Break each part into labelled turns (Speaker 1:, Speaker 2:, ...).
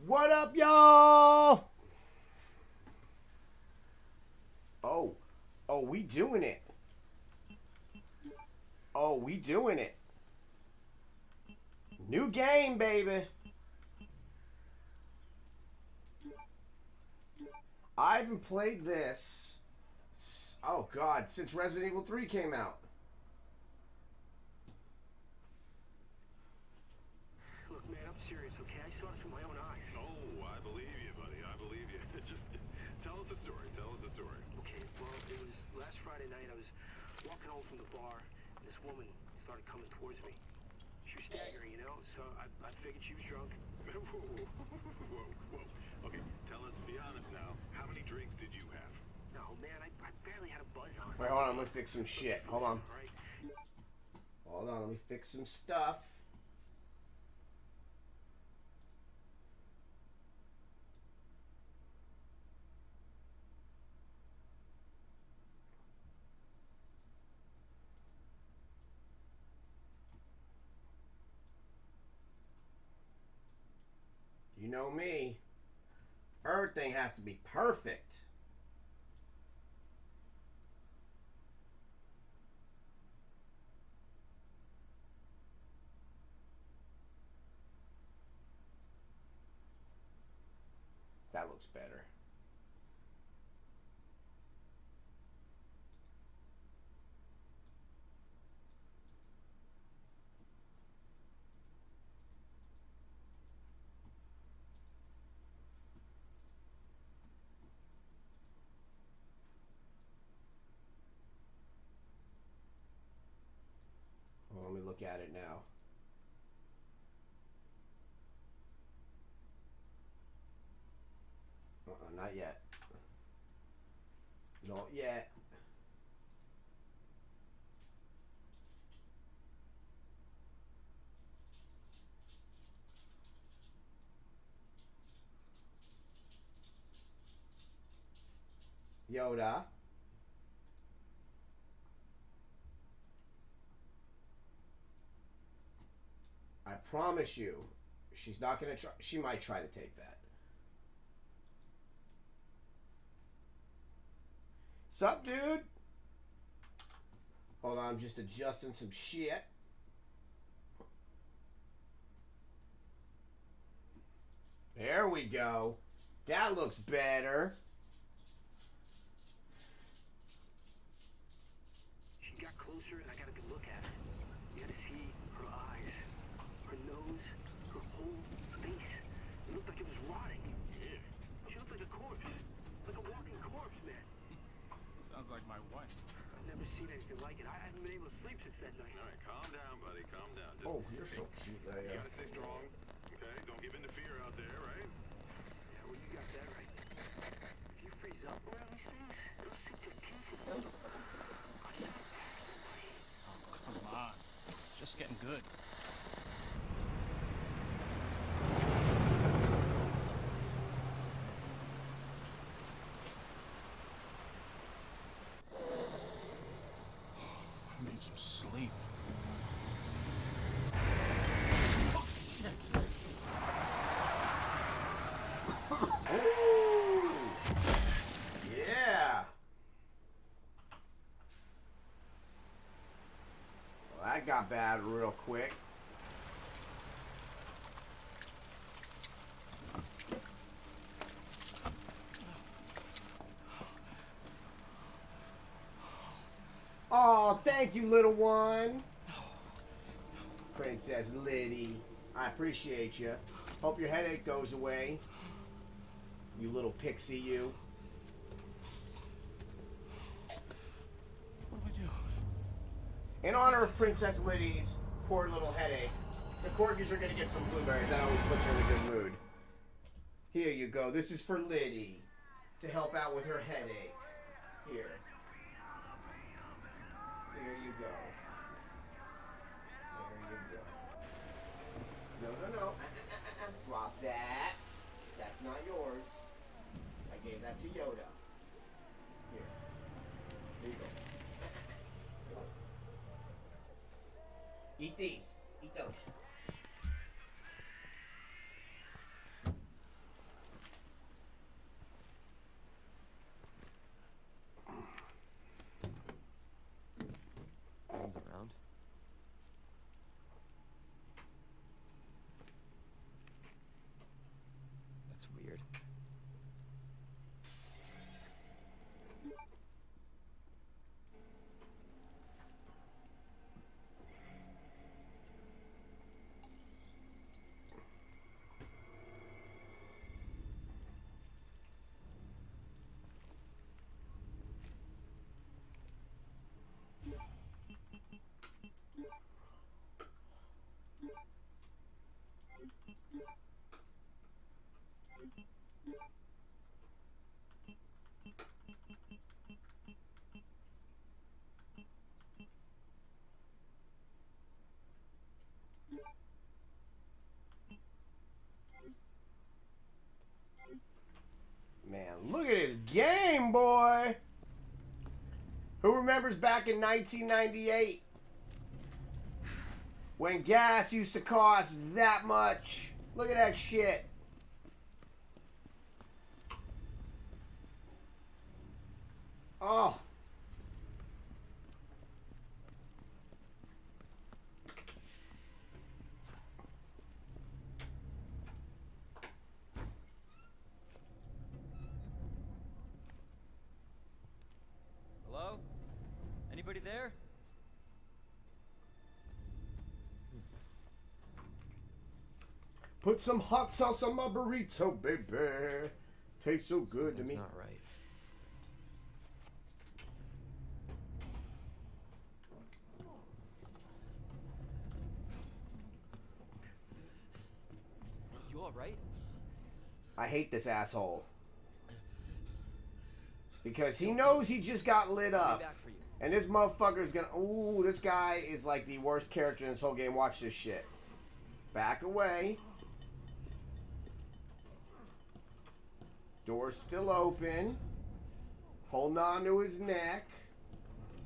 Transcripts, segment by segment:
Speaker 1: What up, y'all? Oh, we doing it. Oh, we doing it. New game, baby. I haven't played this, oh God, since Resident Evil 3 came out.
Speaker 2: Look, man, I'm serious, okay? I saw this with my own eyes.
Speaker 3: Oh, I believe you, buddy. I believe you. Just tell us a story. Tell us a story.
Speaker 2: Okay, well, it was last Friday night. I was walking home from the bar, and this woman started coming towards me. She was staggering, you know, so I figured she was drunk.
Speaker 3: Whoa. Okay, tell us, be honest now. How many drinks did you have?
Speaker 2: No, man, I barely had a buzz on.
Speaker 1: Wait, hold on, let me fix some shit. Hold on.
Speaker 2: All right.
Speaker 1: Hold on, let me fix some stuff. You know me. Everything has to be perfect. That looks better. Well, let me look at it now. Not yet. Not yet. Yoda. I promise you, she's not gonna try. She might try to take that. Sup, dude? Hold on, I'm just adjusting some shit. There we go. That looks better.
Speaker 2: She got closer, and I got a good look at her. You had to see her eyes, her nose, her whole face. It looked like it was rotting.
Speaker 3: Yeah.
Speaker 2: She looked like a corpse. Like a walking corpse, man.
Speaker 4: Sounds like my wife.
Speaker 2: I've never seen anything like it. I haven't been able to sleep since that night.
Speaker 3: All right, calm down, buddy. Calm down. Just,
Speaker 1: Oh, you're so cute,
Speaker 3: you
Speaker 1: Leia.
Speaker 3: gotta stay strong. Okay, don't give in to fear out there, right?
Speaker 2: Yeah, well, you got that right. If you freeze up around these things, they'll sink their teeth in you. I saw it pass away.
Speaker 4: Oh, come on. Just getting good. I need some sleep. Oh, shit.
Speaker 1: Ooh. Yeah. Well, that got bad real quick. Oh, thank you, little one. Princess Liddy. I appreciate you. Hope your headache goes away. You little pixie, you.
Speaker 4: What do we do?
Speaker 1: In honor of Princess Liddy's poor little headache, the corgis are gonna get some blueberries. That always puts her in a good mood. Here you go. This is for Liddy to help out with her headache. Here. Here you go. There you go. No. Drop that. That's not yours. I gave that to Yoda. Here. Here you go. Eat these. Eat those. Man, look at his game, boy. Who remembers back in 1998 when gas used to cost that much? Look at that shit. Oh.
Speaker 5: Hello? Anybody there?
Speaker 1: Put some hot sauce on my burrito, baby. Tastes so good to me.
Speaker 5: Not right. You all right?
Speaker 1: I hate this asshole. Because he knows he just got lit up.
Speaker 5: Back for you.
Speaker 1: And this motherfucker's gonna... Ooh, this guy is like the worst character in this whole game. Watch this shit. Back away. Door's still open. Holding on to his neck.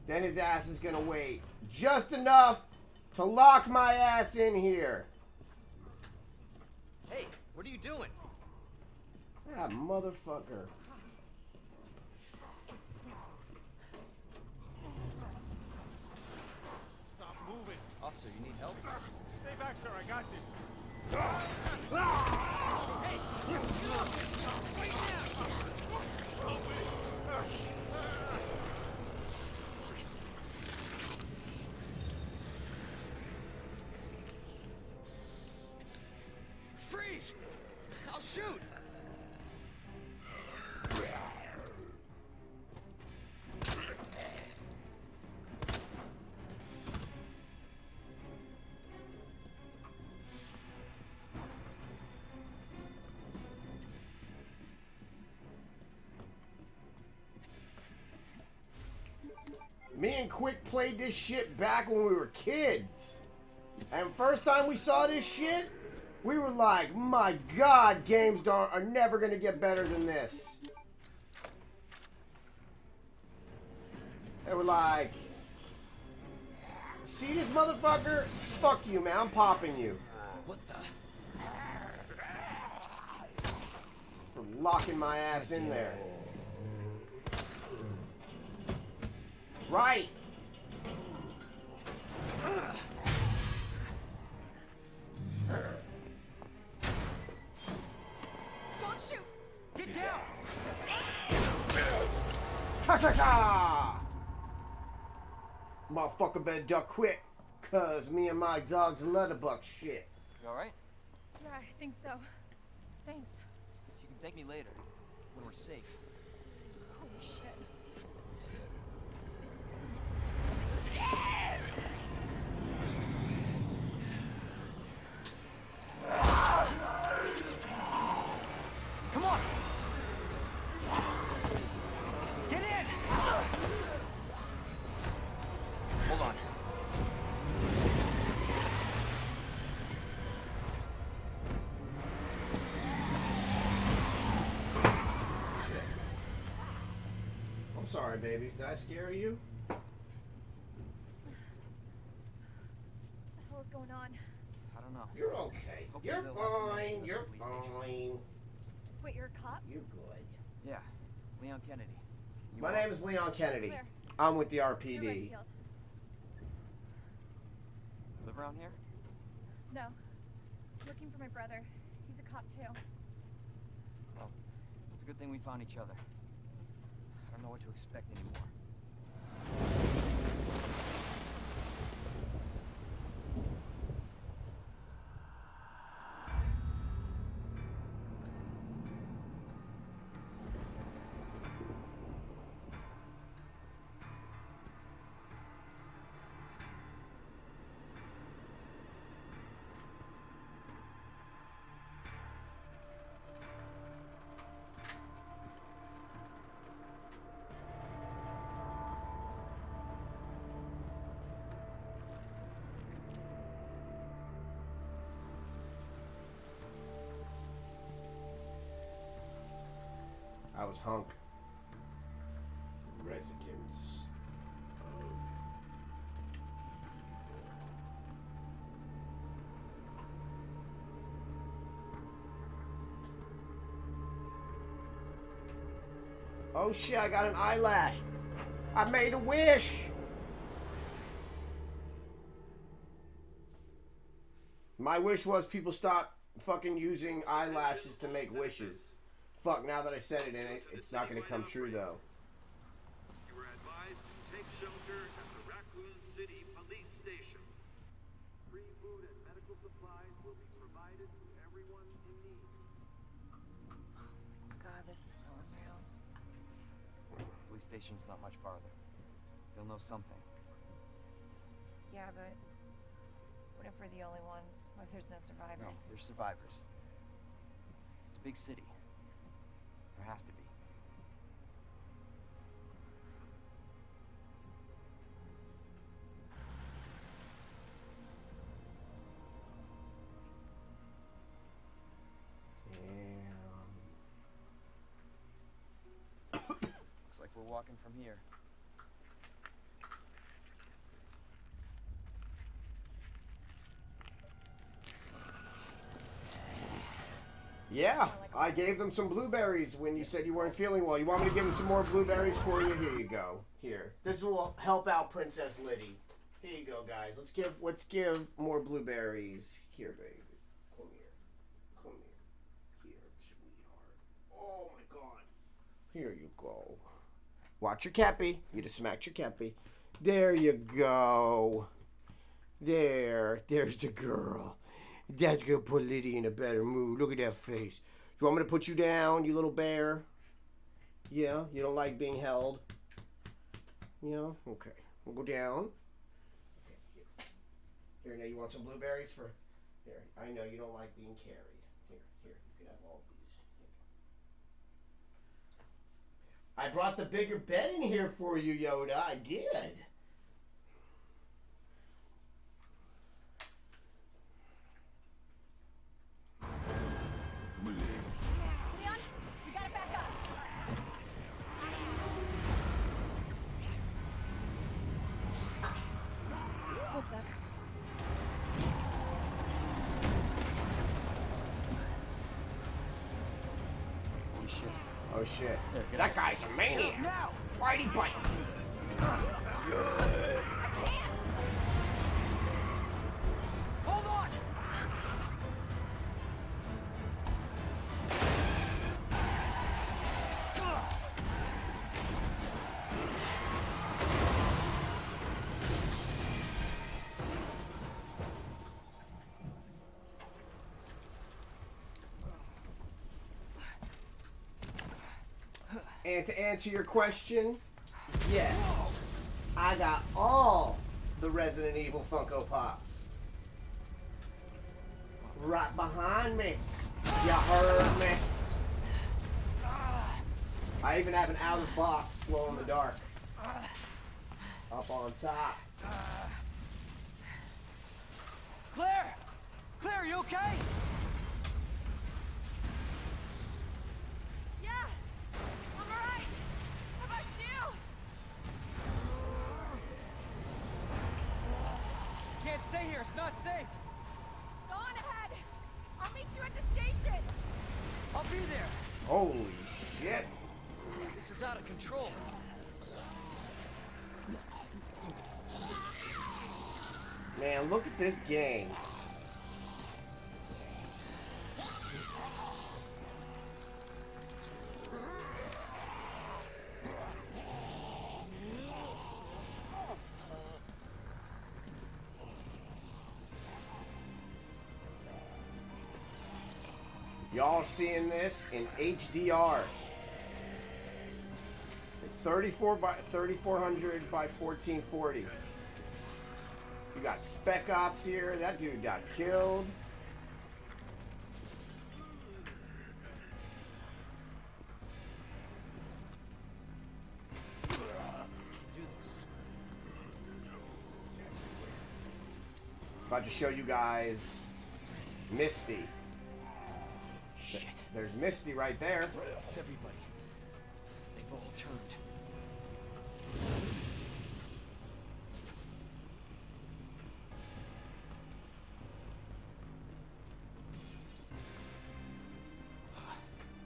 Speaker 1: Then his ass is gonna wait just enough to lock my ass in here.
Speaker 5: Hey, what are you doing?
Speaker 1: That motherfucker.
Speaker 3: Stop moving.
Speaker 5: Officer, you need help?
Speaker 3: Stay back, sir. I got this.
Speaker 5: Freeze! I'll shoot!
Speaker 1: Me and Quick played this shit back when we were kids. And first time we saw this shit, we were like, my God, games are never going to get better than this. They were like, see this motherfucker? Fuck you, man. I'm popping you.
Speaker 5: What the?
Speaker 1: For locking my ass in there. Right.
Speaker 6: Don't shoot!
Speaker 5: Get down!
Speaker 1: Cha-cha-cha! Motherfucker better duck quick, cause me and my dog's letterbuck shit.
Speaker 5: You alright?
Speaker 6: Yeah, I think so. Thanks.
Speaker 5: You can thank me later, when we're safe.
Speaker 6: Holy shit.
Speaker 5: Come on! Get in! Hold on.
Speaker 1: I'm sorry, babies. Did I scare you?
Speaker 6: What the hell is going on?
Speaker 5: I don't know.
Speaker 1: You're okay.
Speaker 5: Hope
Speaker 1: You're
Speaker 5: they'll let me
Speaker 1: fine.
Speaker 5: into
Speaker 1: You're
Speaker 5: the police station.
Speaker 1: fine.
Speaker 6: Wait, you're a cop?
Speaker 1: You're good.
Speaker 5: Yeah, Leon Kennedy. You
Speaker 1: My
Speaker 5: all-
Speaker 1: name is Leon Kennedy.
Speaker 6: Where?
Speaker 1: I'm with the
Speaker 6: You're
Speaker 1: RPD.
Speaker 6: Redfield.
Speaker 5: Live around here?
Speaker 6: No. Looking for my brother. He's a cop too.
Speaker 5: Well, it's a good thing we found each other. I don't know what to expect anymore.
Speaker 1: I was Hunk. Residents of evil. Oh shit, I got an eyelash. I made a wish. My wish was people stop fucking using eyelashes to make wishes. Fuck, now that I said it in it, it's not gonna come true though.
Speaker 3: You were advised to take shelter at the Raccoon City Police Station. Free food and medical supplies will be provided to everyone in need.
Speaker 6: God, this is so unreal.
Speaker 5: Police station's not much farther. They'll know something.
Speaker 6: Yeah, but what if we're the only ones? What if there's no survivors?
Speaker 5: No, there's survivors. It's a big city. There has to be. Looks like we're walking from here.
Speaker 1: Yeah, I gave them some blueberries when you said you weren't feeling well. You want me to give them some more blueberries for you? Here you go. Here. This will help out Princess Liddy. Here you go, guys. Let's give more blueberries. Here, baby. Come here. Come here. Here, sweetheart. Oh my god. Here you go. Watch your cappy. You just smacked your cappy. There you go. There's the girl. That's gonna put Liddy in a better mood. Look at that face. You want me to put you down, you little bear? Yeah? You don't like being held? Yeah? Okay. We'll go down. Okay, here, now you want some blueberries for... Here, I know you don't like being carried. Here, you can have all of these. I brought the bigger bed in here for you, Yoda. I did.
Speaker 6: Leon, we gotta back up. What's that?
Speaker 5: Holy shit.
Speaker 1: Oh shit.
Speaker 5: There, get
Speaker 1: That guy's a maniac.
Speaker 5: Now!
Speaker 1: Why'd he bite? Good.
Speaker 5: Hold on!
Speaker 1: And to answer your question, yes, I got all the Resident Evil Funko Pops. Right behind me. You heard me. I even have an out of box glow in the dark. Up on top.
Speaker 5: Claire! Claire, you okay?
Speaker 6: Yeah, I'm alright. How about you?
Speaker 5: Can't stay here, it's not safe.
Speaker 6: Go on ahead. I'll meet you at the station.
Speaker 5: I'll be there.
Speaker 1: Holy shit.
Speaker 5: This is out of control.
Speaker 1: Man, look at this game. Y'all seeing this in HDR. 3400 by 1440. You got Spec Ops here. That dude got killed. About to show you guys Misty.
Speaker 5: Shit.
Speaker 1: There's Misty right there.
Speaker 5: It's everybody. all turned.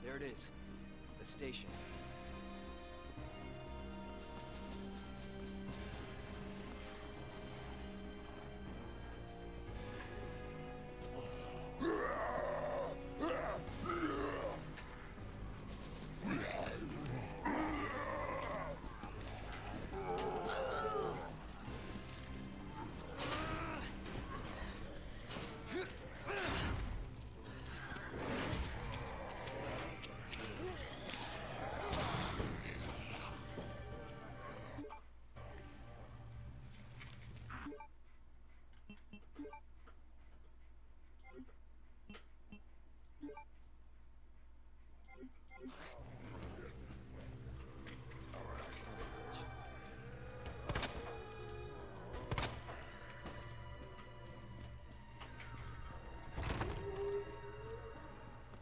Speaker 5: There it is. The station.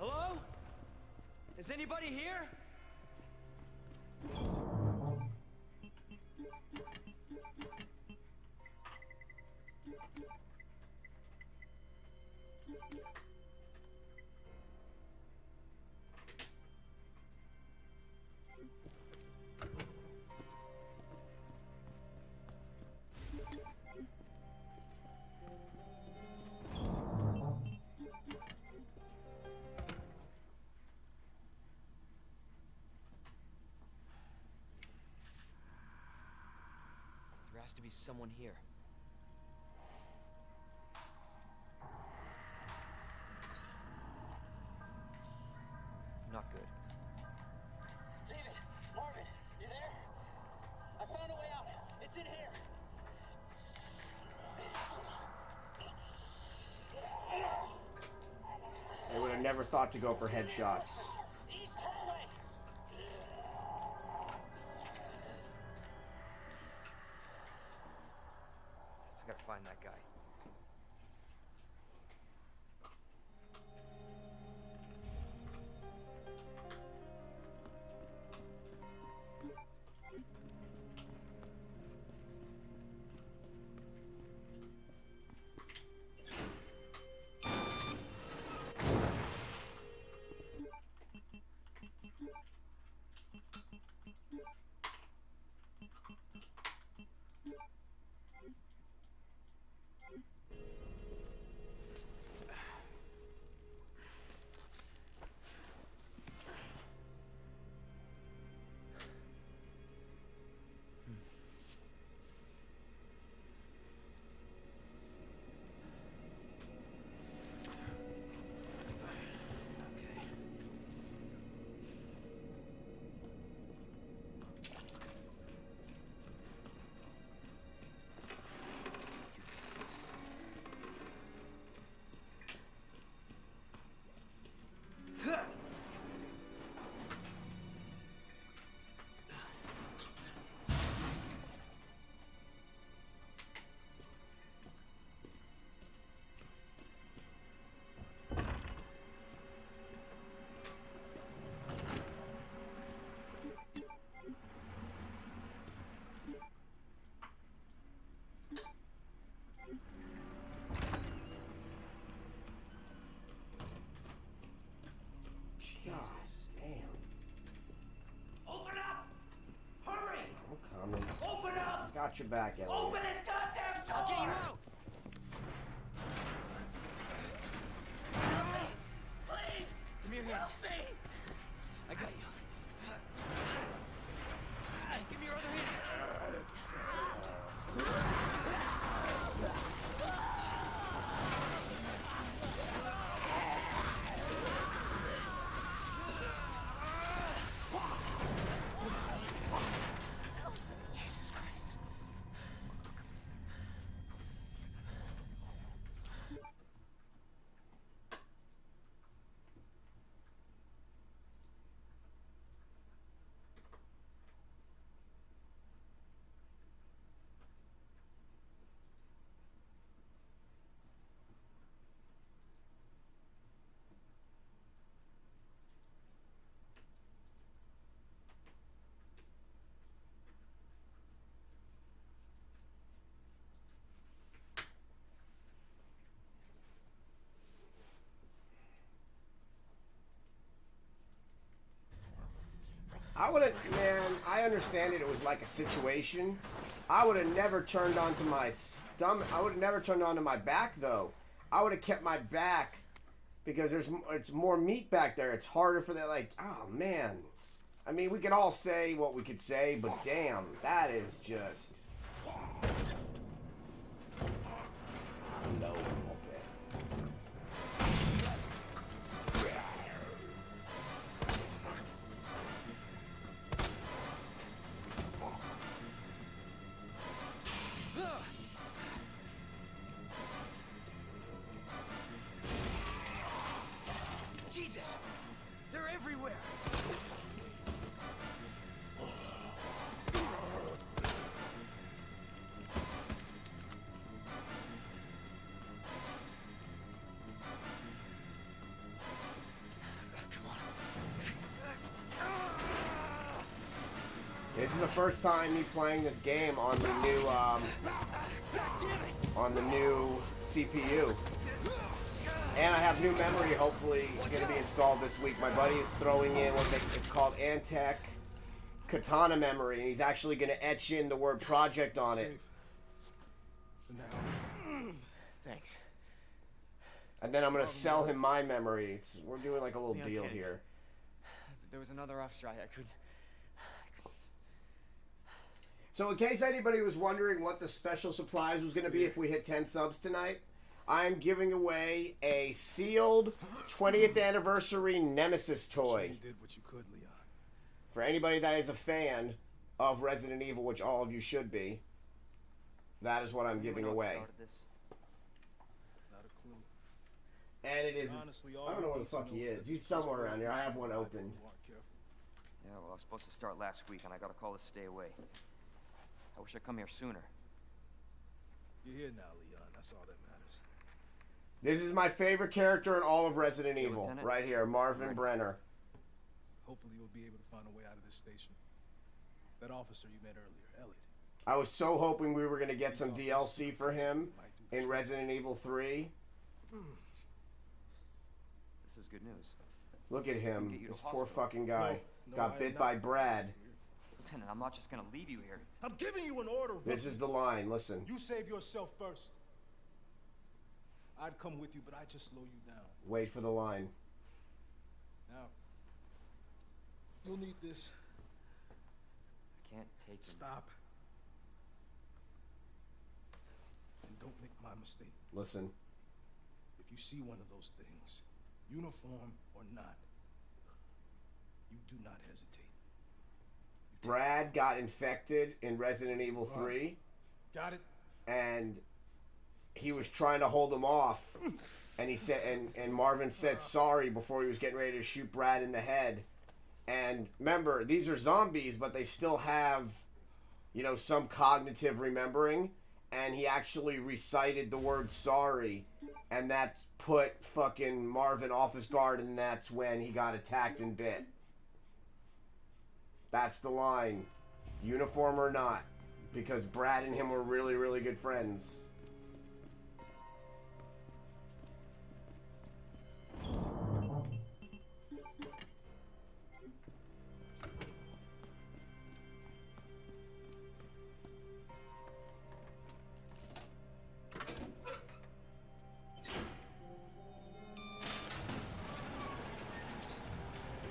Speaker 5: Hello? Is anybody here? There has to be someone here. Not good.
Speaker 7: David! Marvin! You there? I found a way out! It's in here!
Speaker 1: I would have never thought to go for headshots.
Speaker 7: East hallway!
Speaker 5: I gotta find that guy.
Speaker 1: Jesus. Damn.
Speaker 7: Open up! Hurry!
Speaker 1: I'm coming.
Speaker 7: Open up!
Speaker 1: Got your back, Elliot.
Speaker 7: Open this goddamn door!
Speaker 5: I'll get you out!
Speaker 7: Help me! Please!
Speaker 5: Give me your hand.
Speaker 7: Help me!
Speaker 5: I got you. Give me your other hand. Jesus Christ.
Speaker 1: would have, man, I understand it was like a situation. I would have never turned onto my stomach. I would have never turned onto my back, though. I would have kept my back because it's more meat back there. It's harder for that, like, oh, man. I mean, we could all say what we could say, but damn, that is just... No, a little bit.
Speaker 5: Jesus! They're everywhere!
Speaker 1: This is the first time me playing this game on the new CPU. And I have new memory, hopefully, going to be installed this week. My buddy is throwing in it's called Antec Katana memory, and he's actually going to etch in the word project on it.
Speaker 5: Thanks.
Speaker 1: And then I'm going to sell him my memory. We're doing like a little deal
Speaker 5: okay.
Speaker 1: here.
Speaker 5: There was another off strike. I could...
Speaker 1: So in case anybody was wondering what the special surprise was going to be if we hit 10 subs tonight, I'm giving away a sealed 20th anniversary Nemesis toy.
Speaker 8: You did what you could, Leon.
Speaker 1: For anybody that is a fan of Resident Evil, which all of you should be, that is what I'm giving away.
Speaker 8: Not a clue.
Speaker 1: And it is,
Speaker 8: Honestly,
Speaker 1: I don't know where the fuck he is. He's somewhere around here. I have one open.
Speaker 5: Yeah, well, I was supposed to start last week, and I got a call to stay away. I wish I'd come here sooner.
Speaker 8: You're here now, Leon. That's all that matters.
Speaker 1: This is my favorite character in all of Resident Evil.
Speaker 5: Lieutenant?
Speaker 1: Right here, Marvin Brenner.
Speaker 8: Hopefully you'll be able to find a way out of this station. That officer you met earlier, Elliot.
Speaker 1: I was so hoping we were going to get some DLC for him in Resident Evil 3.
Speaker 5: This is good news.
Speaker 1: Look at him.
Speaker 5: Get you to
Speaker 1: This poor
Speaker 5: hospital.
Speaker 1: fucking guy.
Speaker 8: No,
Speaker 1: Got
Speaker 8: I
Speaker 1: bit
Speaker 8: am
Speaker 1: by
Speaker 8: not.
Speaker 1: Brad.
Speaker 5: Lieutenant, I'm not just gonna leave you here.
Speaker 8: I'm giving you an order.
Speaker 1: This is the line. Listen.
Speaker 8: You save yourself first. I'd come with you, but I'd just slow you down.
Speaker 1: Wait for the line.
Speaker 8: Now, you'll need this.
Speaker 5: I can't take him.
Speaker 8: Stop. And don't make my mistake.
Speaker 1: Listen.
Speaker 8: If you see one of those things, uniform or not, you do not hesitate.
Speaker 1: Brad got infected in Resident Evil 3.
Speaker 8: Got it?
Speaker 1: And he was trying to hold him off. And he said, and Marvin said sorry before he was getting ready to shoot Brad in the head. And remember, these are zombies, but they still have, you know, some cognitive remembering. And he actually recited the word sorry. And that put fucking Marvin off his guard, and that's when he got attacked and bit. That's the line. Uniform or not. Because Brad and him were really, really good friends.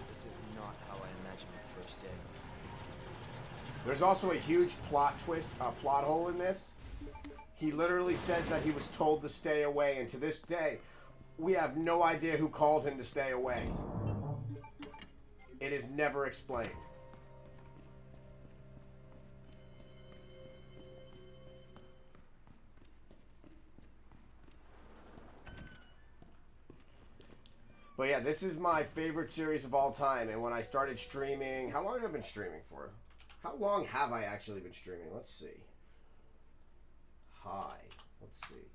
Speaker 5: This is not how I imagined the first day.
Speaker 1: There's also a huge plot twist, plot hole in this. He literally says that he was told to stay away, and to this day, we have no idea who called him to stay away. It is never explained. But yeah, this is my favorite series of all time, and when I started streaming, how long have I been streaming for? How long have I actually been streaming? Let's see. Hi. Let's see.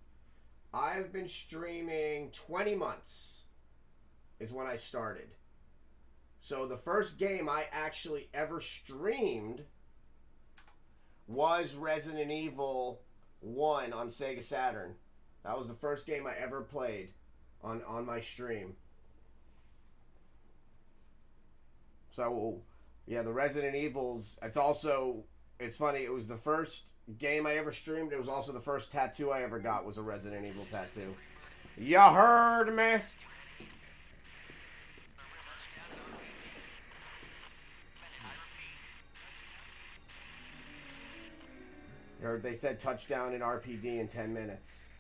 Speaker 1: I've been streaming 20 months is when I started. So the first game I actually ever streamed was Resident Evil 1 on Sega Saturn. That was the first game I ever played on my stream. So Yeah, the Resident Evils. It's funny. It was the first game I ever streamed. It was also the first tattoo I ever got was a Resident Evil tattoo. You heard me? You heard they said touchdown in RPD in 10 minutes.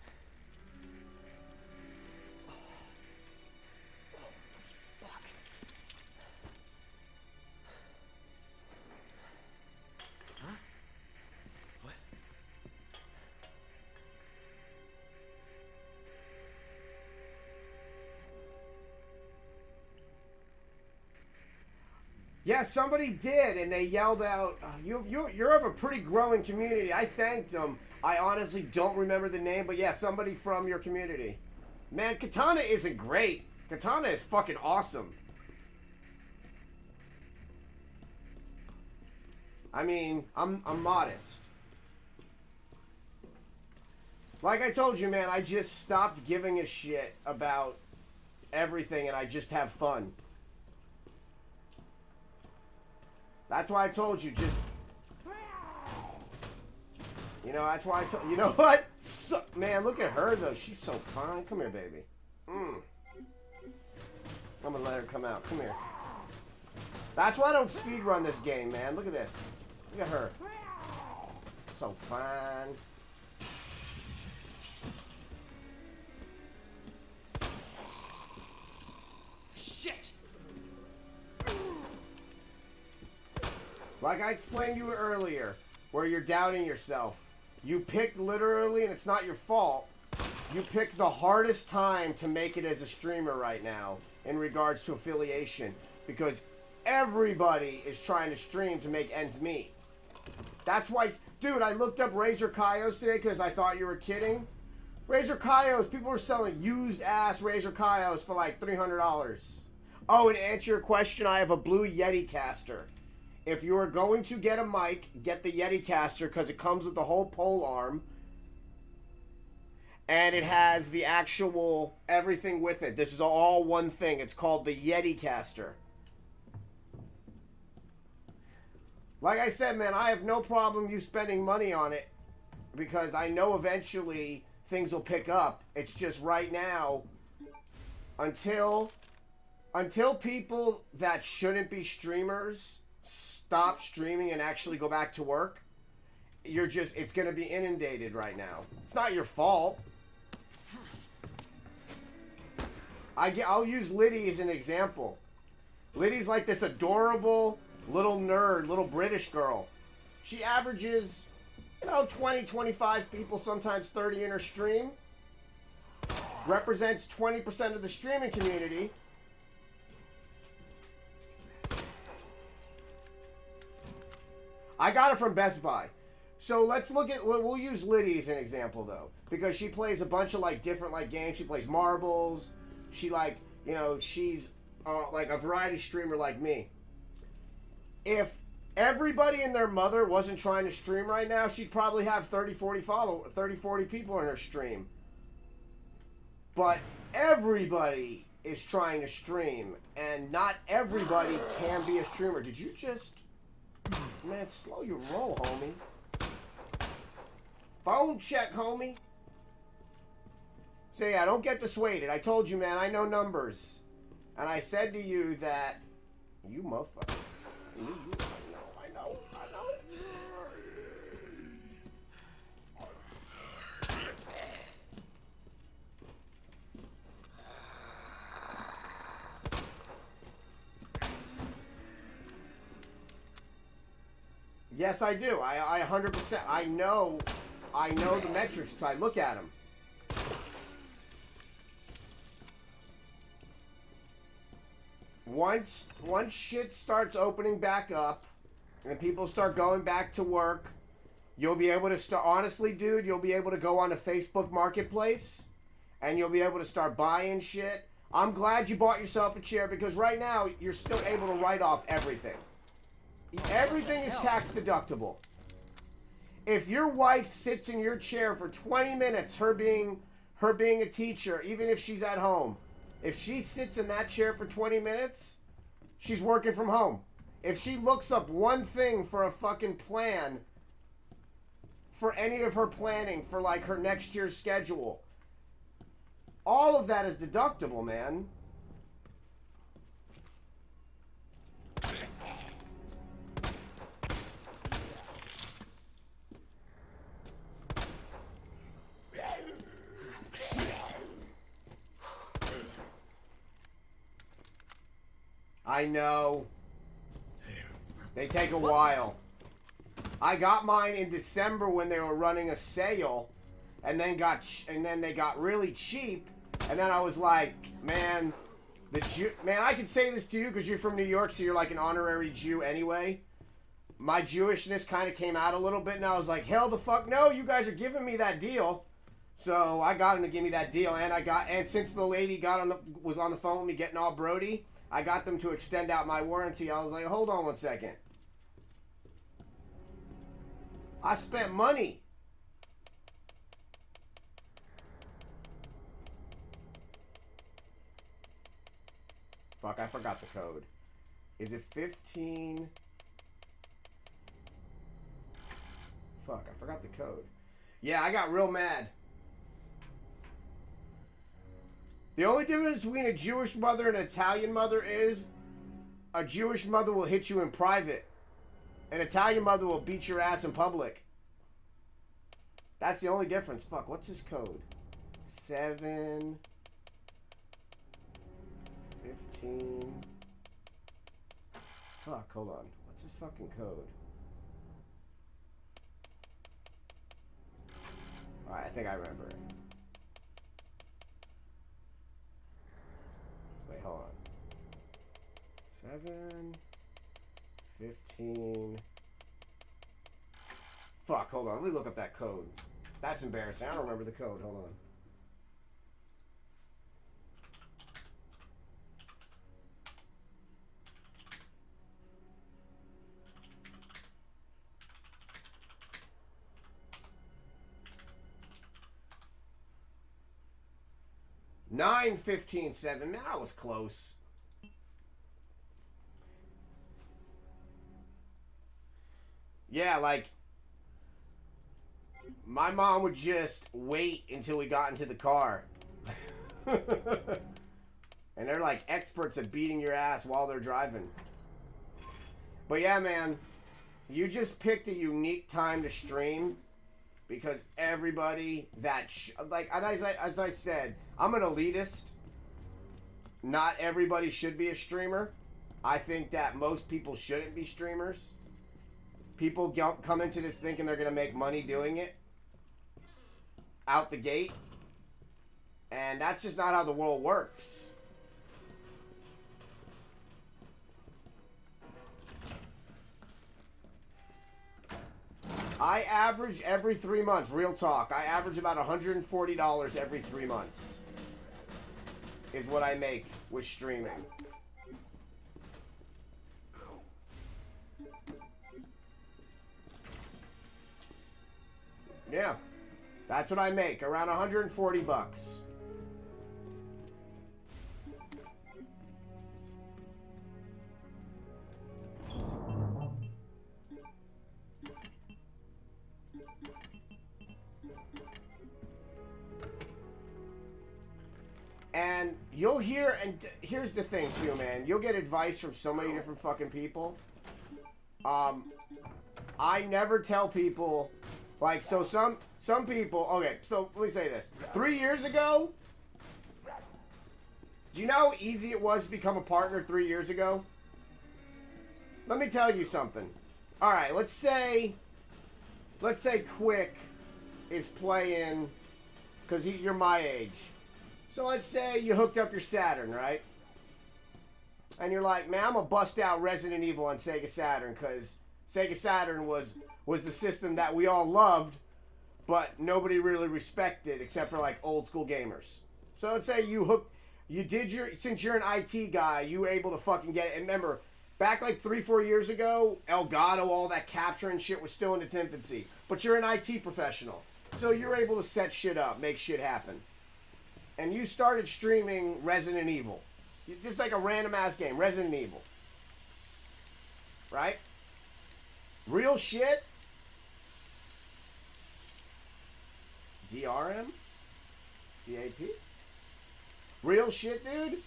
Speaker 1: Yeah, somebody did, and they yelled out, you're of a pretty growing community. I thanked them. I honestly don't remember the name, but yeah, somebody from your community. Man, Katana isn't great. Katana is fucking awesome. I mean, I'm modest. Like I told you, man, I just stopped giving a shit about everything, and I just have fun. That's why I told you, just... You know, that's why I told... You know what? Man, look at her, though. She's so fine. Come here, baby. I'm gonna let her come out. Come here. That's why I don't speedrun this game, man. Look at this. Look at her. So fine.
Speaker 7: Shit!
Speaker 1: Like I explained to you earlier, where you're doubting yourself. You picked literally, and it's not your fault, you picked the hardest time to make it as a streamer right now in regards to affiliation. Because everybody is trying to stream to make ends meet. That's why, dude, I looked up Razor Kaios today because I thought you were kidding. Razor Kaios, people are selling used ass Razor Kaios for like $300. Oh, and to answer your question, I have a blue Yeti caster. If you are going to get a mic, get the Yeti caster because it comes with the whole pole arm. And it has the actual everything with it. This is all one thing. It's called the Yeti caster. Like I said, man, I have no problem you spending money on it because I know eventually things will pick up. It's just right now, until people that shouldn't be streamers stop streaming and actually go back to work, it's going to be inundated right now. It's not your fault. I'll use Liddy as an example. Liddy's like this adorable little nerd, little British girl. She averages, 20, 25 people, sometimes 30 in her stream. Represents 20% of the streaming community. I got it from Best Buy. So let's look at, we'll use Liddy as an example though. Because she plays a bunch of different games. She plays marbles. She she's like a variety streamer like me. If everybody and their mother wasn't trying to stream right now, she'd probably have 30, 40 people in her stream. But everybody is trying to stream, and not everybody can be a streamer. Did you just... Man, slow your roll, homie. Phone check, homie. So yeah, don't get dissuaded. I told you, man, I know numbers. And I said to you that... You motherfucker. I know. Yes, I do. I 100%. I know the metrics because I look at them. Once shit starts opening back up and people start going back to work, you'll be able to start, honestly, dude, you'll be able to go on a Facebook Marketplace and you'll be able to start buying shit. I'm glad you bought yourself a chair because right now you're still able to write off everything. Everything is tax deductible. If your wife sits in your chair for 20 minutes, her being a teacher, even if she's at home, if she sits in that chair for 20 minutes, she's working from home. if she looks up one thing for a fucking plan, for any of her planning for like her next year's schedule, all of that is deductible, man. I know. They take a while. I got mine in December when they were running a sale, and then they got really cheap, and then I was like, man, I can say this to you because you're from New York, so you're like an honorary Jew anyway. My Jewishness kind of came out a little bit, and I was like, hell the fuck no, you guys are giving me that deal. So I got him to give me that deal, and since the lady was on the phone with me getting all Brody, I got them to extend out my warranty. I was like, hold on one second. I spent money. Fuck, I forgot the code. Is it 15? Fuck, I forgot the code. Yeah, I got real mad. The only difference between a Jewish mother and an Italian mother is a Jewish mother will hit you in private. An Italian mother will beat your ass in public. That's the only difference. Fuck, what's his code? 7 15. Fuck, hold on. What's his fucking code? Alright, I think I remember it. Wait, hold on. 7 15. Fuck, hold on. Let me look up that code. That's embarrassing. I don't remember the code. Hold on. Nine 15-7. Man, I was close. Yeah, like, my mom would just wait until we got into the car. And they're like experts at beating your ass while they're driving. But yeah, man, you just picked a unique time to stream because everybody and as I said, I'm an elitist. Not everybody should be a streamer. I think that most people shouldn't be streamers. People come into this thinking they're going to make money doing it out the gate. And that's just not how the world works. I average every 3 months, real talk, I average about $140 every 3 months is what I make with streaming. Yeah, that's what I make, around 140 bucks. And you'll hear, and here's the thing too, man, you'll get advice from so many different fucking people. I never tell people, like, so some people, okay, so let me say this. 3 years ago, do you know how easy it was to become a partner 3 years ago? Let me tell you something. Alright, let's say Quick is playing, because you're my age. So let's say you hooked up your Saturn, right? And you're like, man, I'm gonna bust out Resident Evil on Sega Saturn, because Sega Saturn was the system that we all loved, but nobody really respected except for like old school gamers. So let's say since you're an IT guy, you were able to fucking get it. And remember, back like 3-4 years ago, Elgato, all that capturing shit was still in its infancy. But you're an IT professional. So you're able to set shit up, make shit happen. And you started streaming Resident Evil. Just like a random ass game, Resident Evil. right? Real shit. DRM? CAP? Real shit, dude.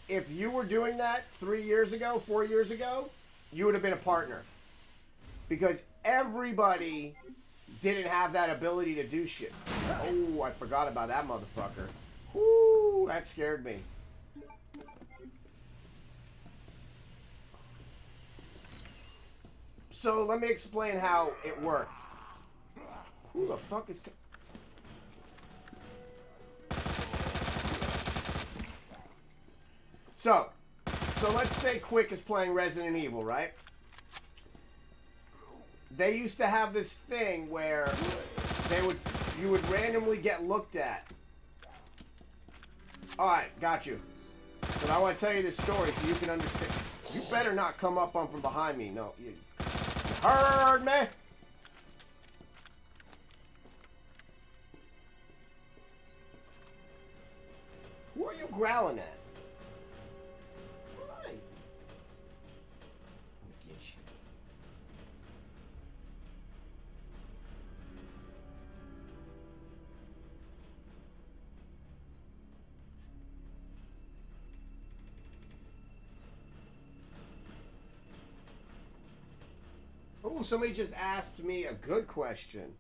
Speaker 1: If you were doing that 3 years ago, 4 years ago, you would have been a partner. Because everybody didn't have that ability to do shit. Oh, I forgot about that motherfucker. Whoo, that scared me. So let me explain how it worked. Who the fuck is... So let's say Quick is playing Resident Evil, right? They used to have this thing where you would randomly get looked at. Alright, got you. But I want to tell you this story so you can understand. You better not come up on from behind me. No, you heard me? Who are you growling at? Right. Let me get you. Oh, somebody just asked me a good question.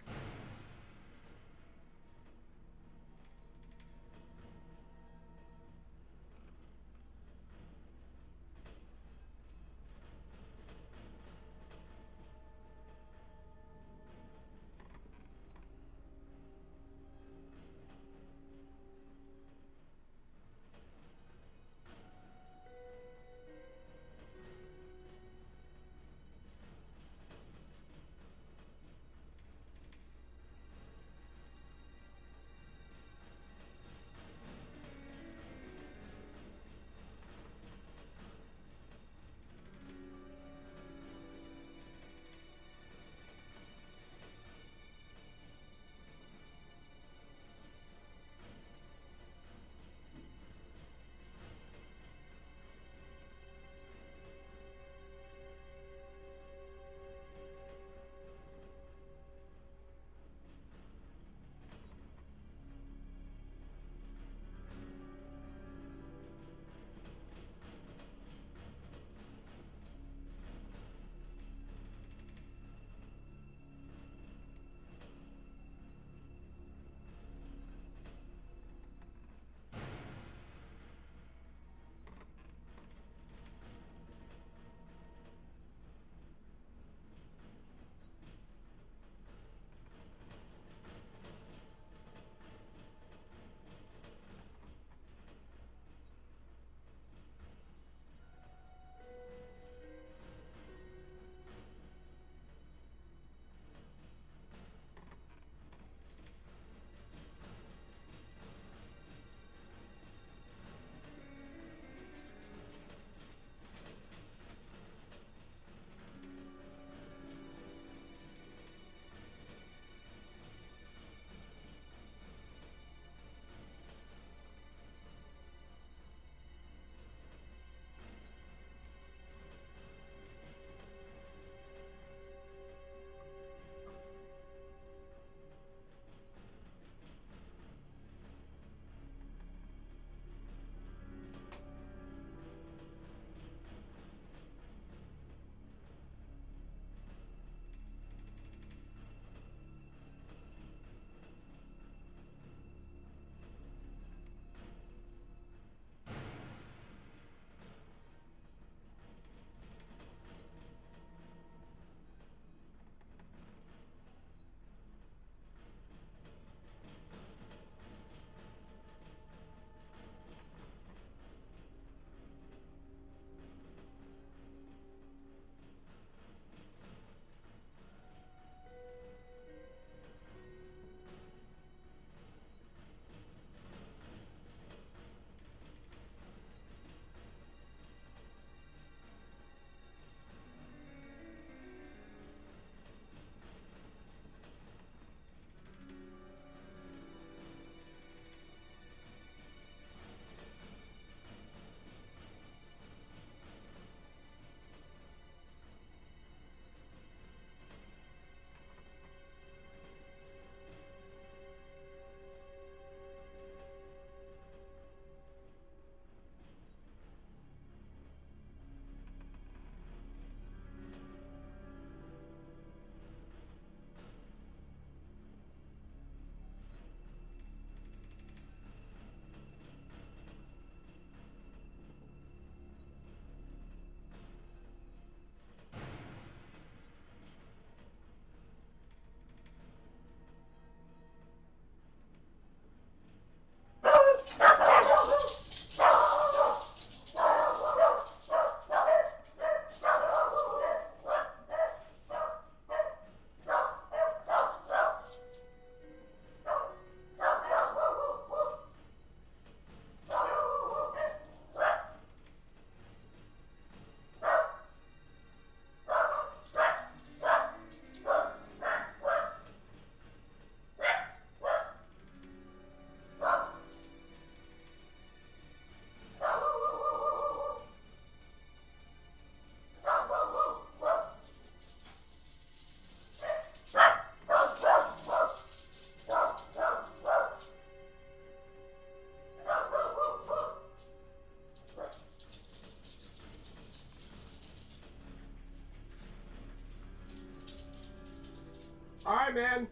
Speaker 1: man.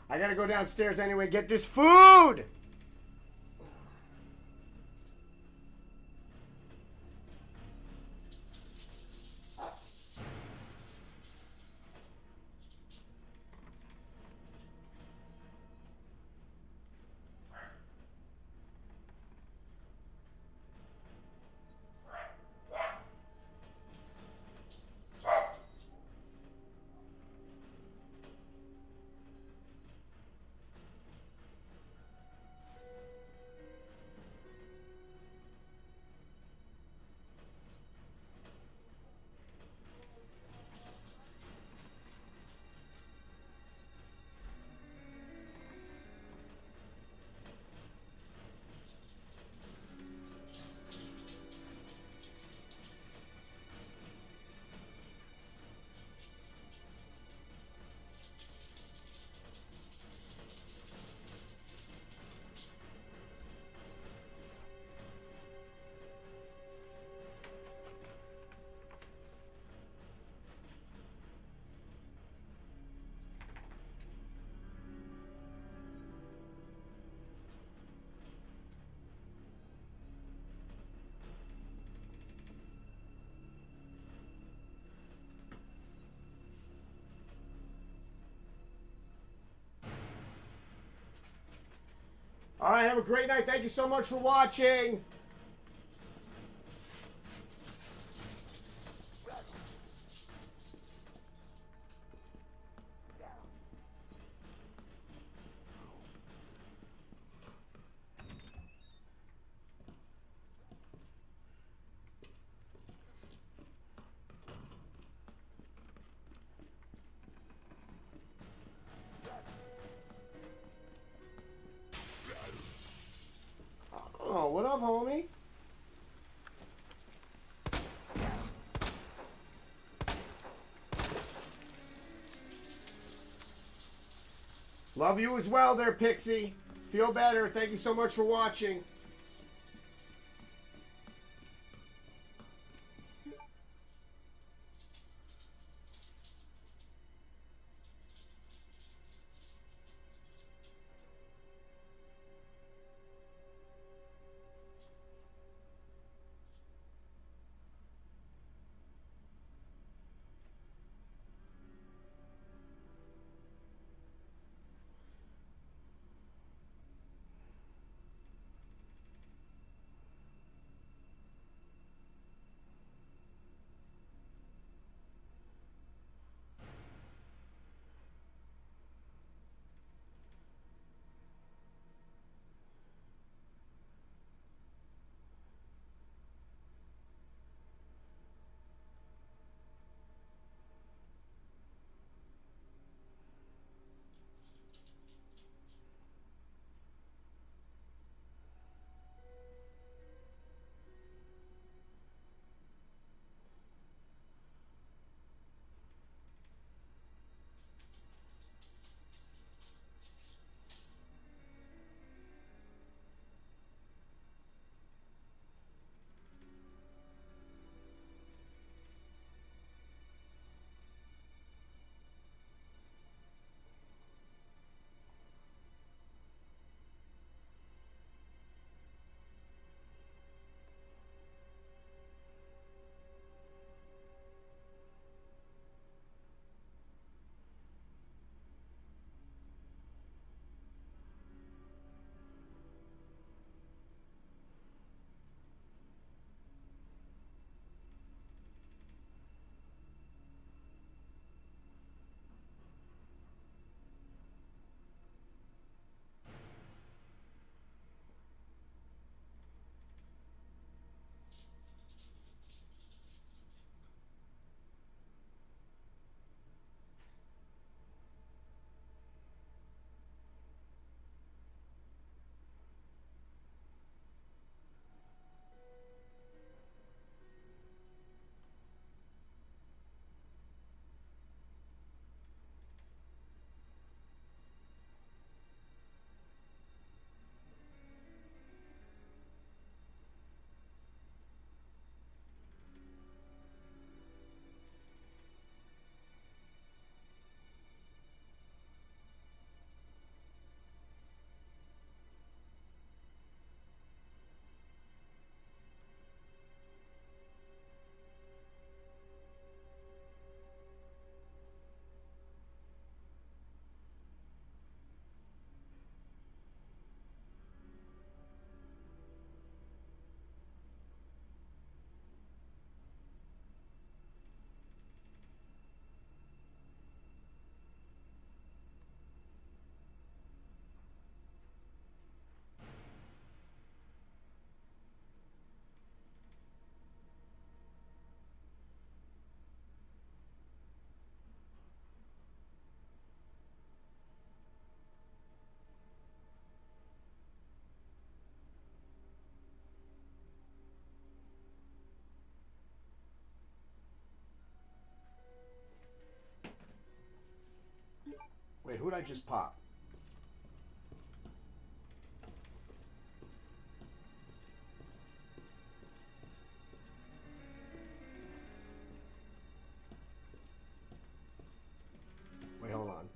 Speaker 1: I gotta go downstairs anyway, get this food! All right, have a great night. Thank you so much for watching. Oh, what up, homie? Love you as well there, Pixie. Feel better. Thank you so much for watching. Who'd I just pop? Wait, hold on.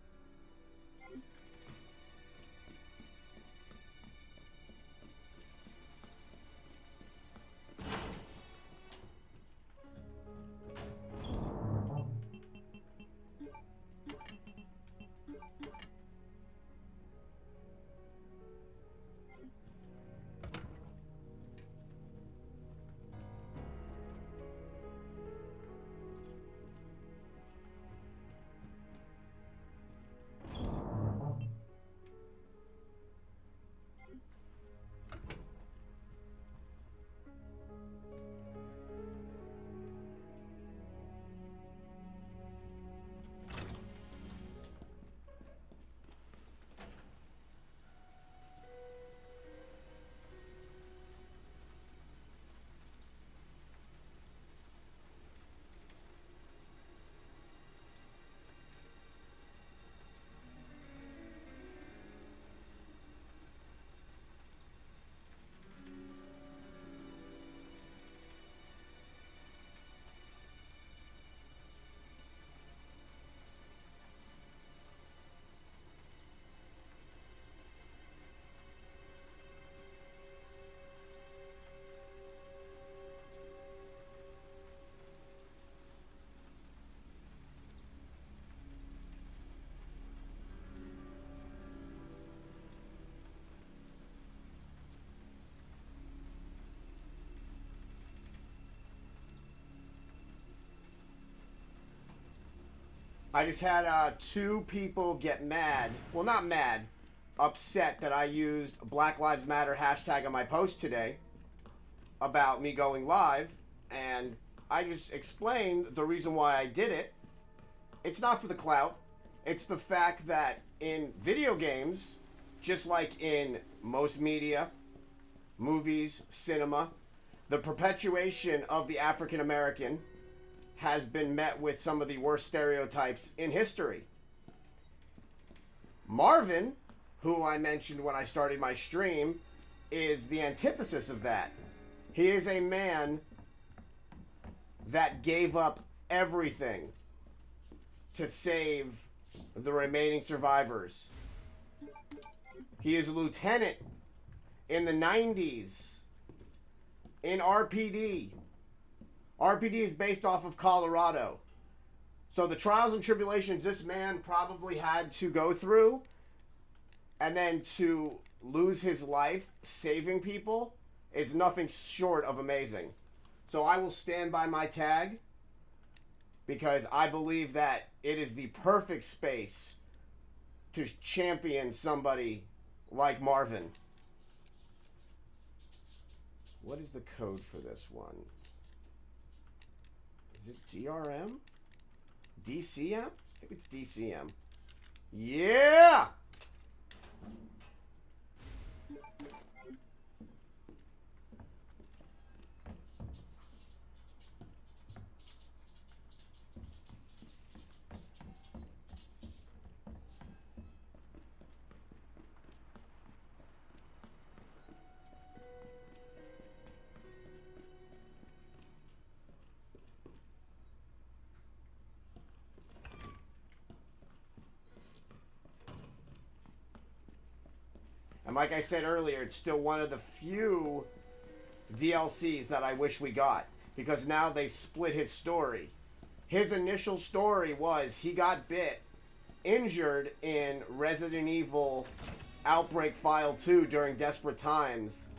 Speaker 1: I just had two people get mad. Well, not mad. Upset that I used Black Lives Matter hashtag on my post today about me going live. And I just explained the reason why I did it. It's not for the clout. It's the fact that in video games, just like in most media, movies, cinema, the perpetuation of the African American has been met with some of the worst stereotypes in history. Marvin, who I mentioned when I started my stream, is the antithesis of that. He is a man that gave up everything to save the remaining survivors. He is a lieutenant in the 90s in RPD. RPD is based off of Colorado. So the trials and tribulations this man probably had to go through, and then to lose his life saving people, is nothing short of amazing. So I will stand by my tag, because I believe that it is the perfect space to champion somebody like Marvin. What is the code for this one? Is it DRM? DCM? I think it's DCM. Yeah! And like I said earlier, it's still one of the few DLCs that I wish we got, because now they split his story. His initial story was he got bit, injured in Resident Evil Outbreak File 2 during Desperate Times,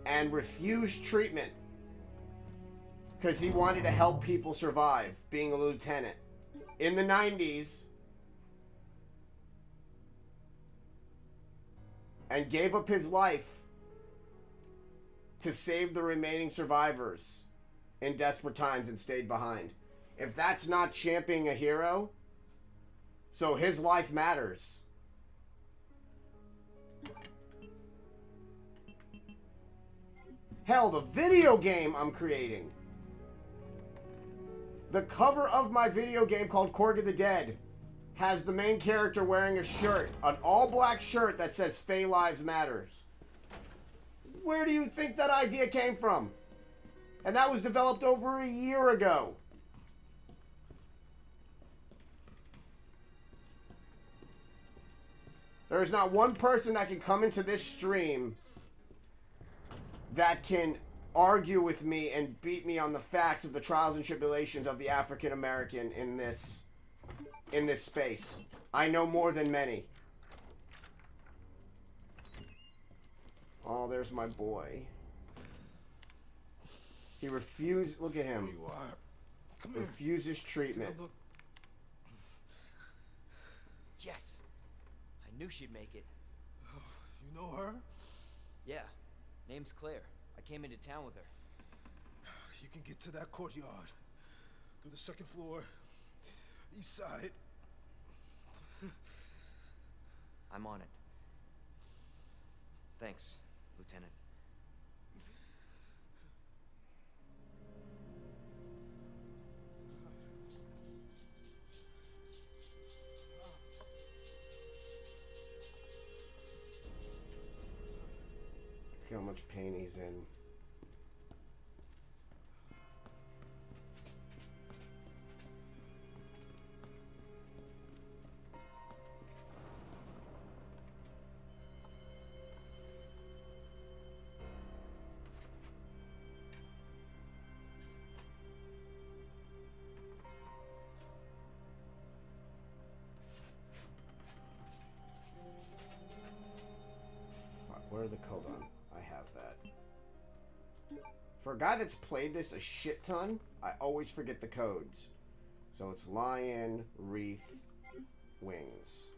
Speaker 1: and refused treatment because he wanted to help people survive, being a lieutenant. In the 90s, and gave up his life to save the remaining survivors in Desperate Times and stayed behind. If that's not championing a hero, so his life matters. Hell, the video game I'm creating. The cover of my video game called Korg of the Dead has the main character wearing a shirt, an all-black shirt that says Faye Lives Matters. Where do you think that idea came from? And that was developed over a year ago. There is not one person that can come into this stream that can argue with me and beat me on the facts of the trials and tribulations of the African American in this space. I know more than many. Oh, there's my boy. He refused. Look at him.
Speaker 8: There you are. Come here.
Speaker 1: Refuses treatment.
Speaker 8: Take a look.
Speaker 5: Yes. I knew she'd make it.
Speaker 8: You know her?
Speaker 5: Yeah. Name's Claire. I came into town with her.
Speaker 8: You can get to that courtyard. Through the second floor. East side.
Speaker 5: I'm on it. Thanks, Lieutenant.
Speaker 1: Look how much pain he's in. Where are the code on? I have that. For a guy that's played this a shit ton, I always forget the codes. So it's lion, wreath, wings.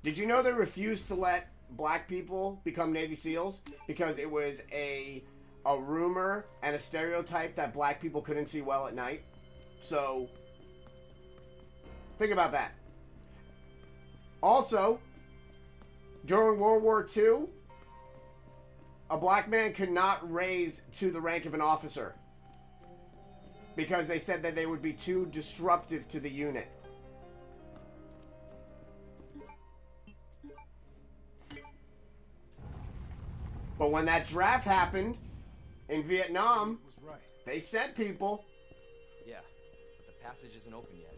Speaker 1: Did you know they refused to let black people become Navy SEALs? Because it was a rumor and a stereotype that black people couldn't see well at night. So, think about that. Also, during World War II, a black man could not raise to the rank of an officer because they said that they would be too disruptive to the unit. But when that draft happened in Vietnam,
Speaker 8: Was right.
Speaker 1: they sent people.
Speaker 5: Yeah, but the passage isn't open yet.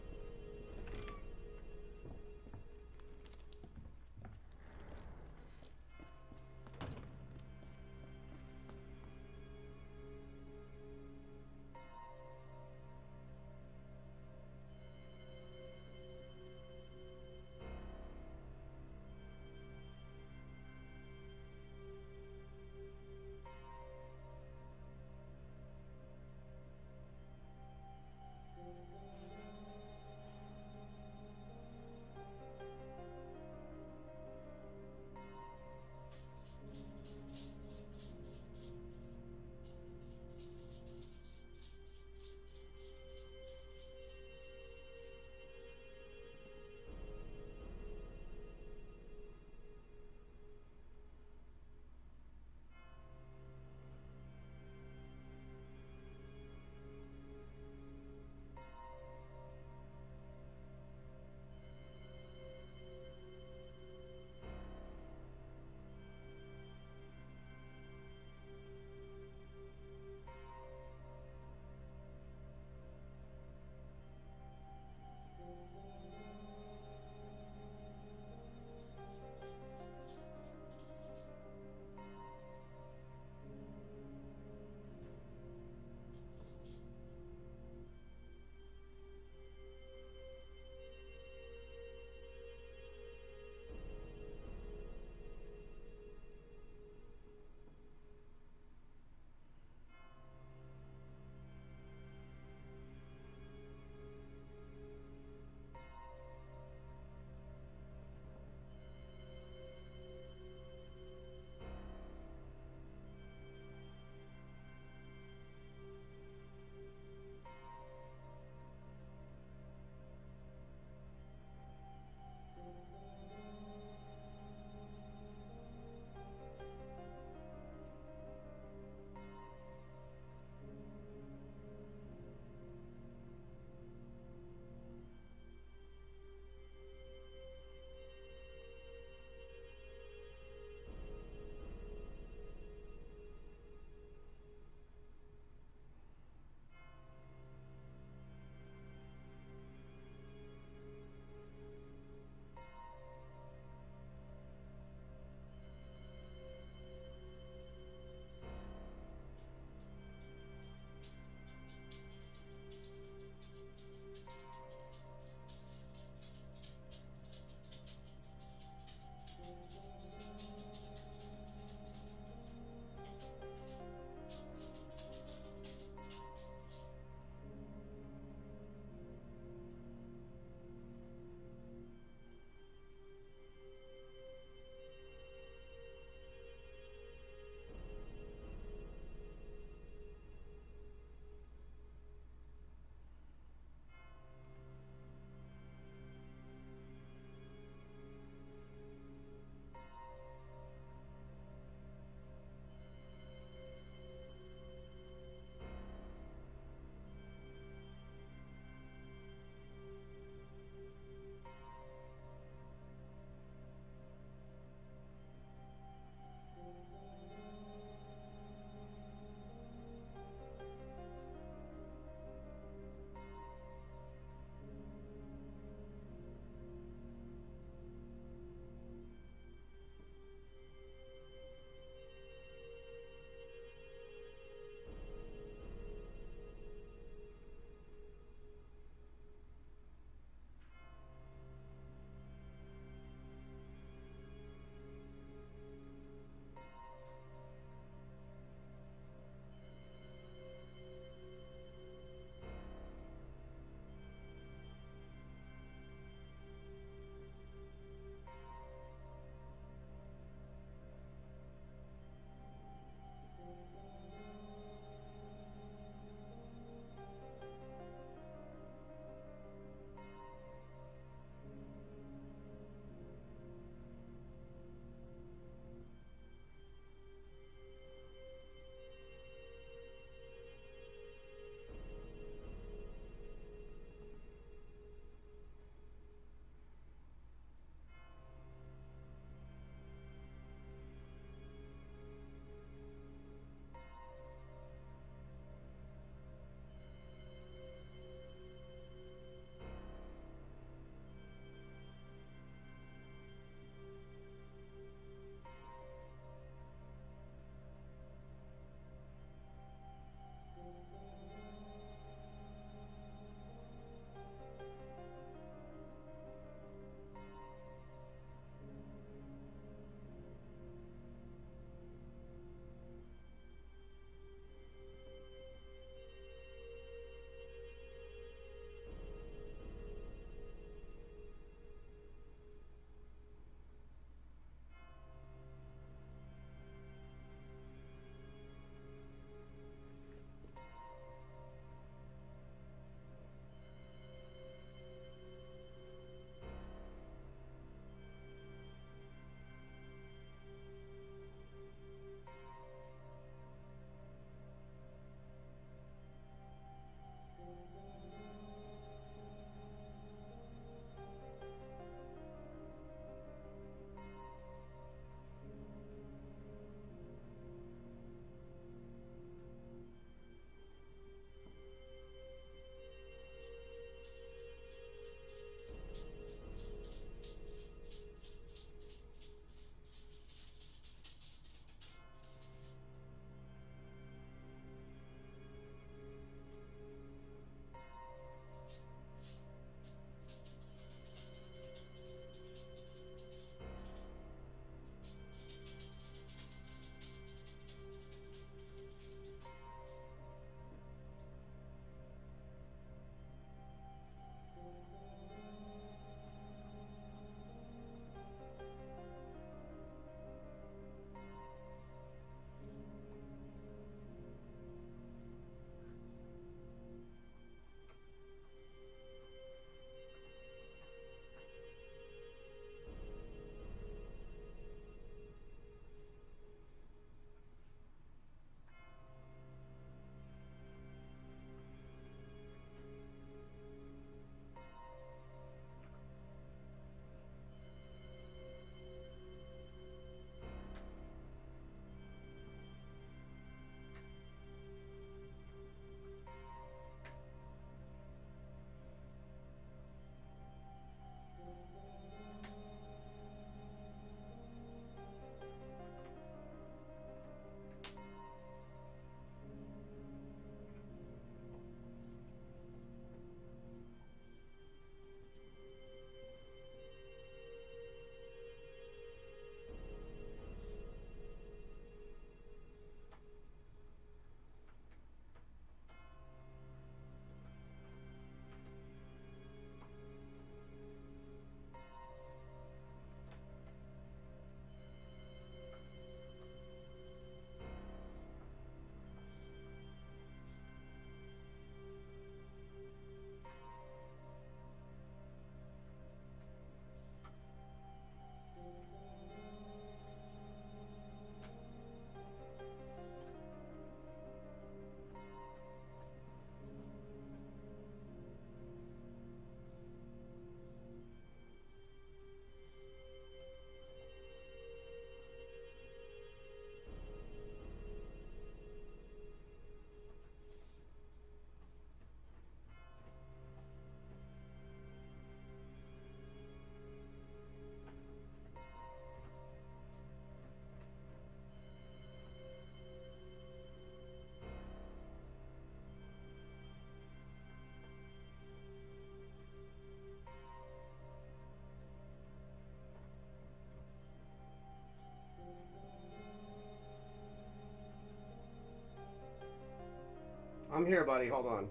Speaker 1: I'm here, buddy. Hold on.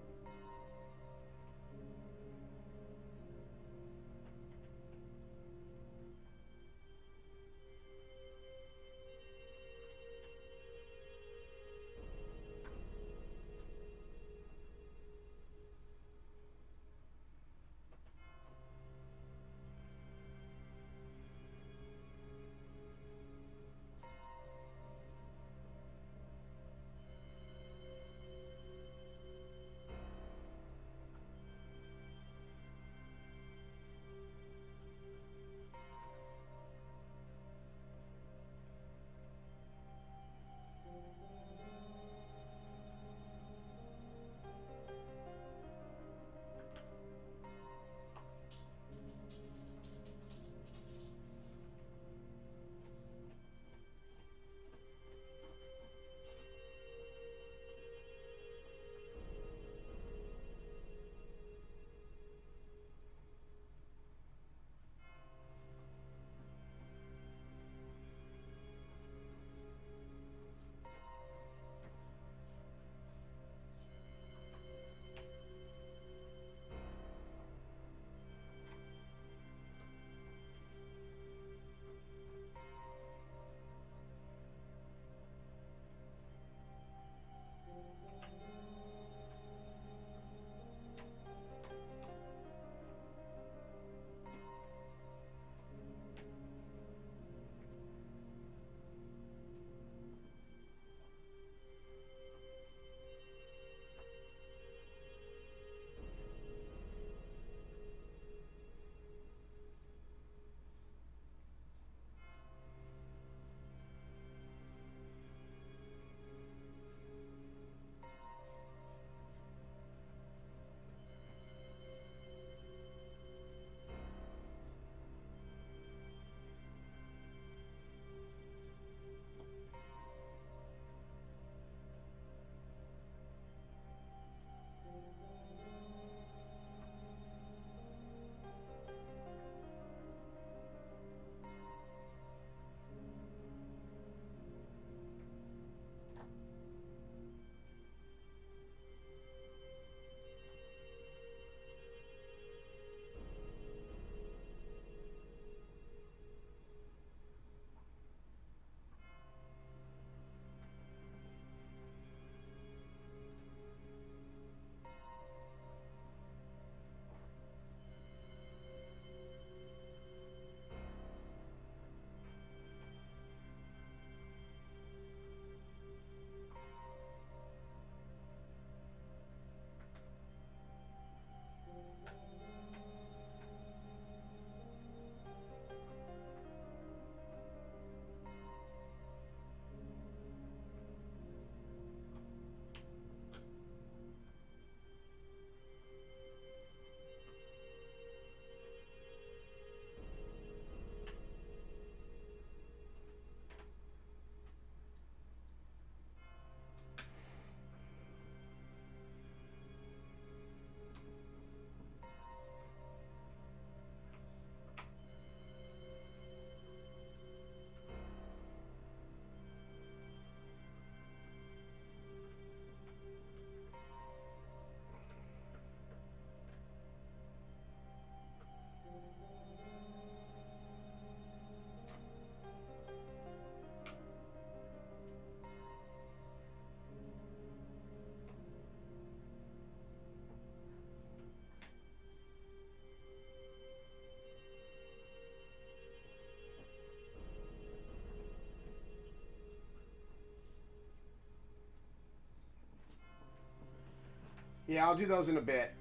Speaker 1: Yeah, I'll do those in a bit.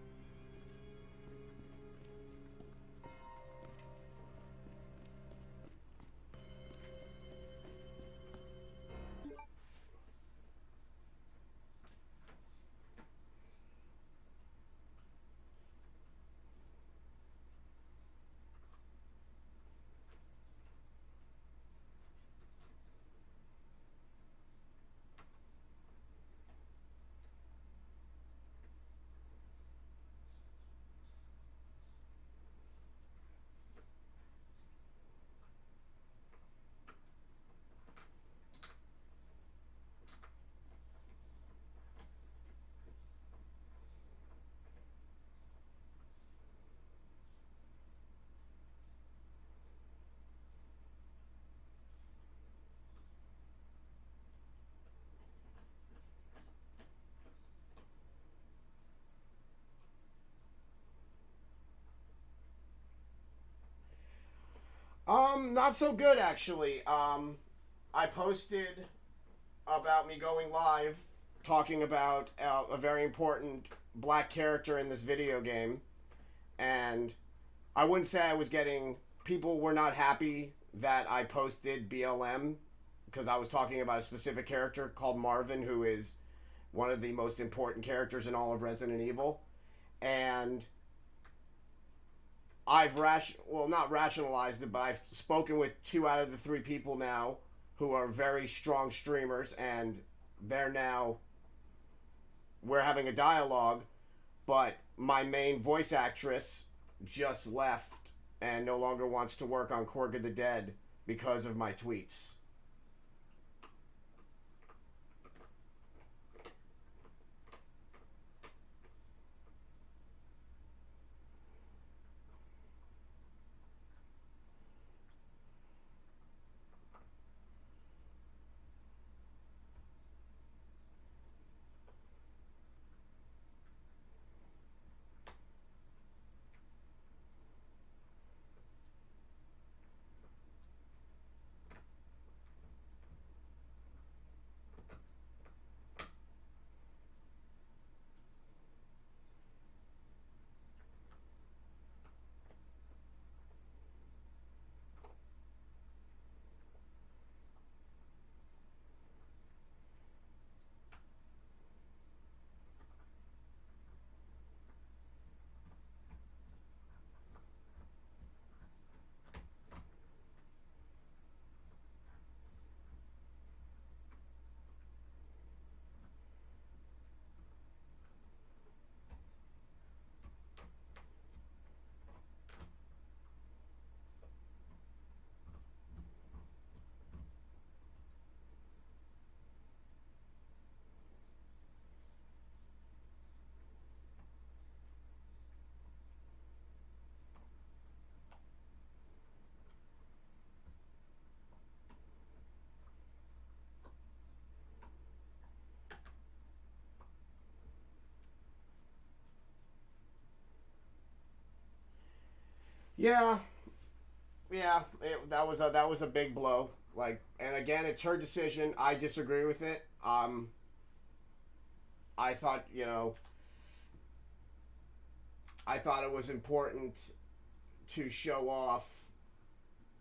Speaker 1: Not so good actually. I posted about me going live talking about a very important black character in this video game, and I wouldn't say I was getting, people were not happy that I posted BLM because I was talking about a specific character called Marvin, who is one of the most important characters in all of Resident Evil. And I've not rationalized it, but I've spoken with 2 out of the 3 people now who are very strong streamers, and we're having a dialogue, but my main voice actress just left and no longer wants to work on Korg of the Dead because of my tweets. Yeah, that was a big blow. Like, and again, it's her decision. I disagree with it. I thought, I thought it was important to show off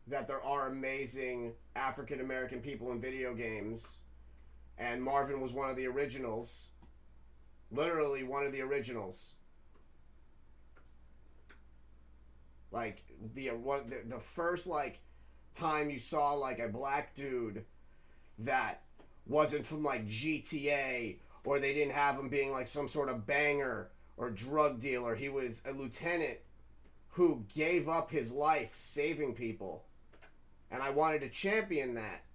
Speaker 1: that there are amazing African American people in video games, and Marvin was one of the originals. Literally one of the originals. Like the first time you saw like a black dude that wasn't from like GTA, or they didn't have him being like some sort of banger or drug dealer. He was a lieutenant who gave up his life saving people, and I wanted to champion that.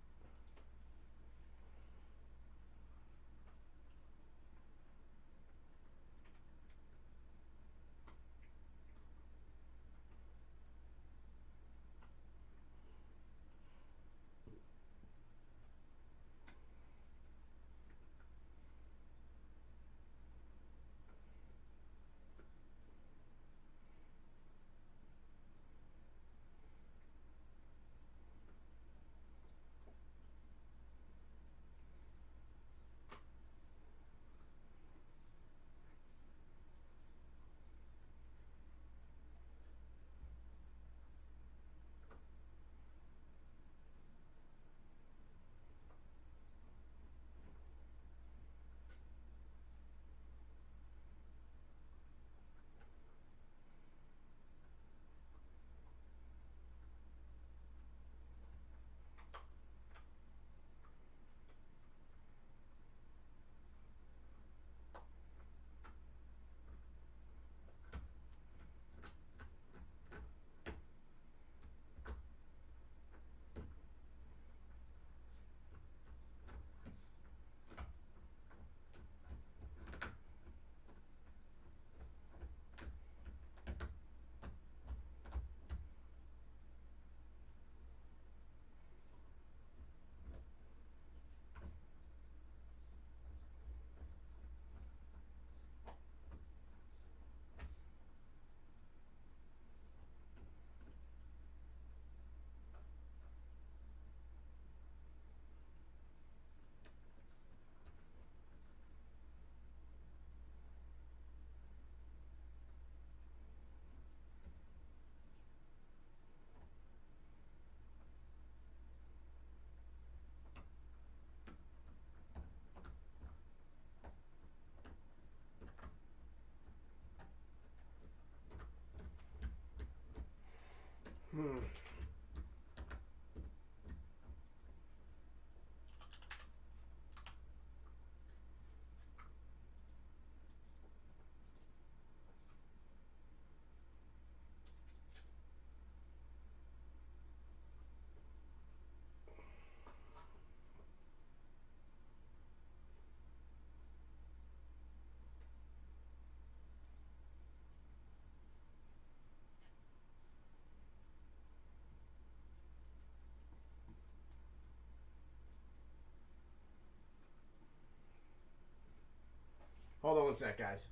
Speaker 1: Hold on one sec, guys.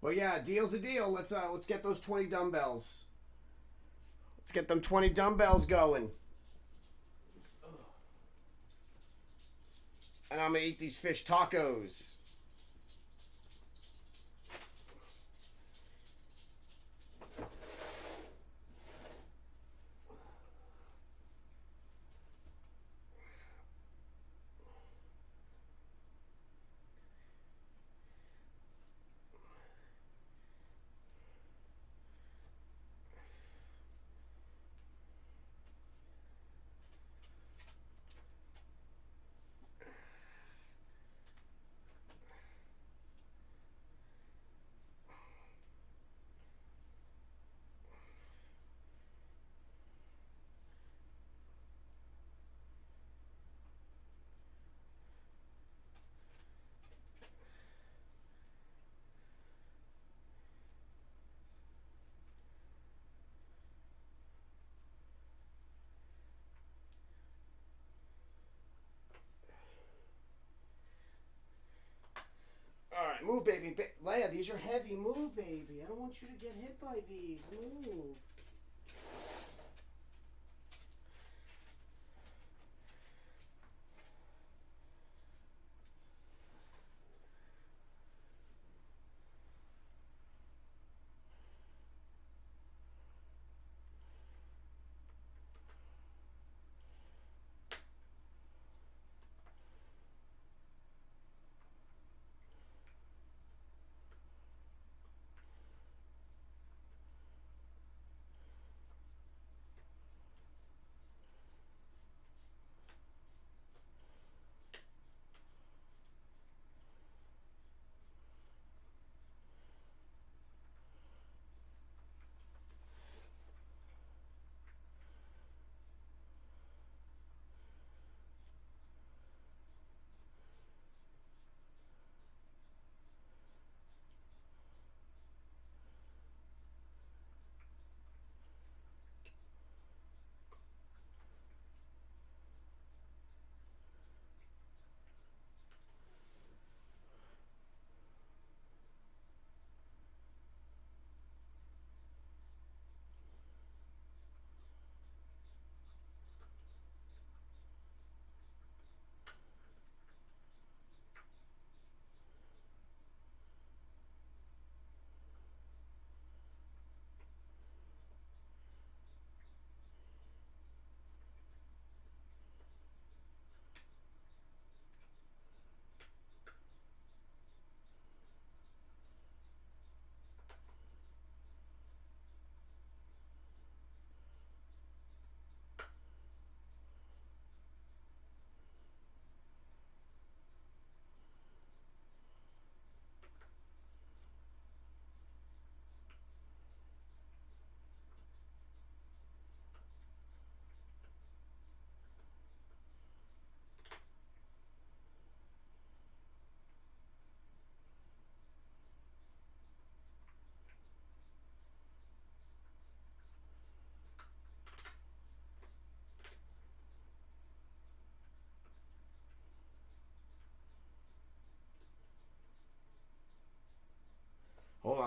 Speaker 1: But yeah, deal's a deal. Let's get those 20 dumbbells. Let's get them 20 dumbbells going. And I'm gonna eat these fish tacos. Alright, move, baby. Leia, these are heavy. Move, baby. I don't want you to get hit by these. Move.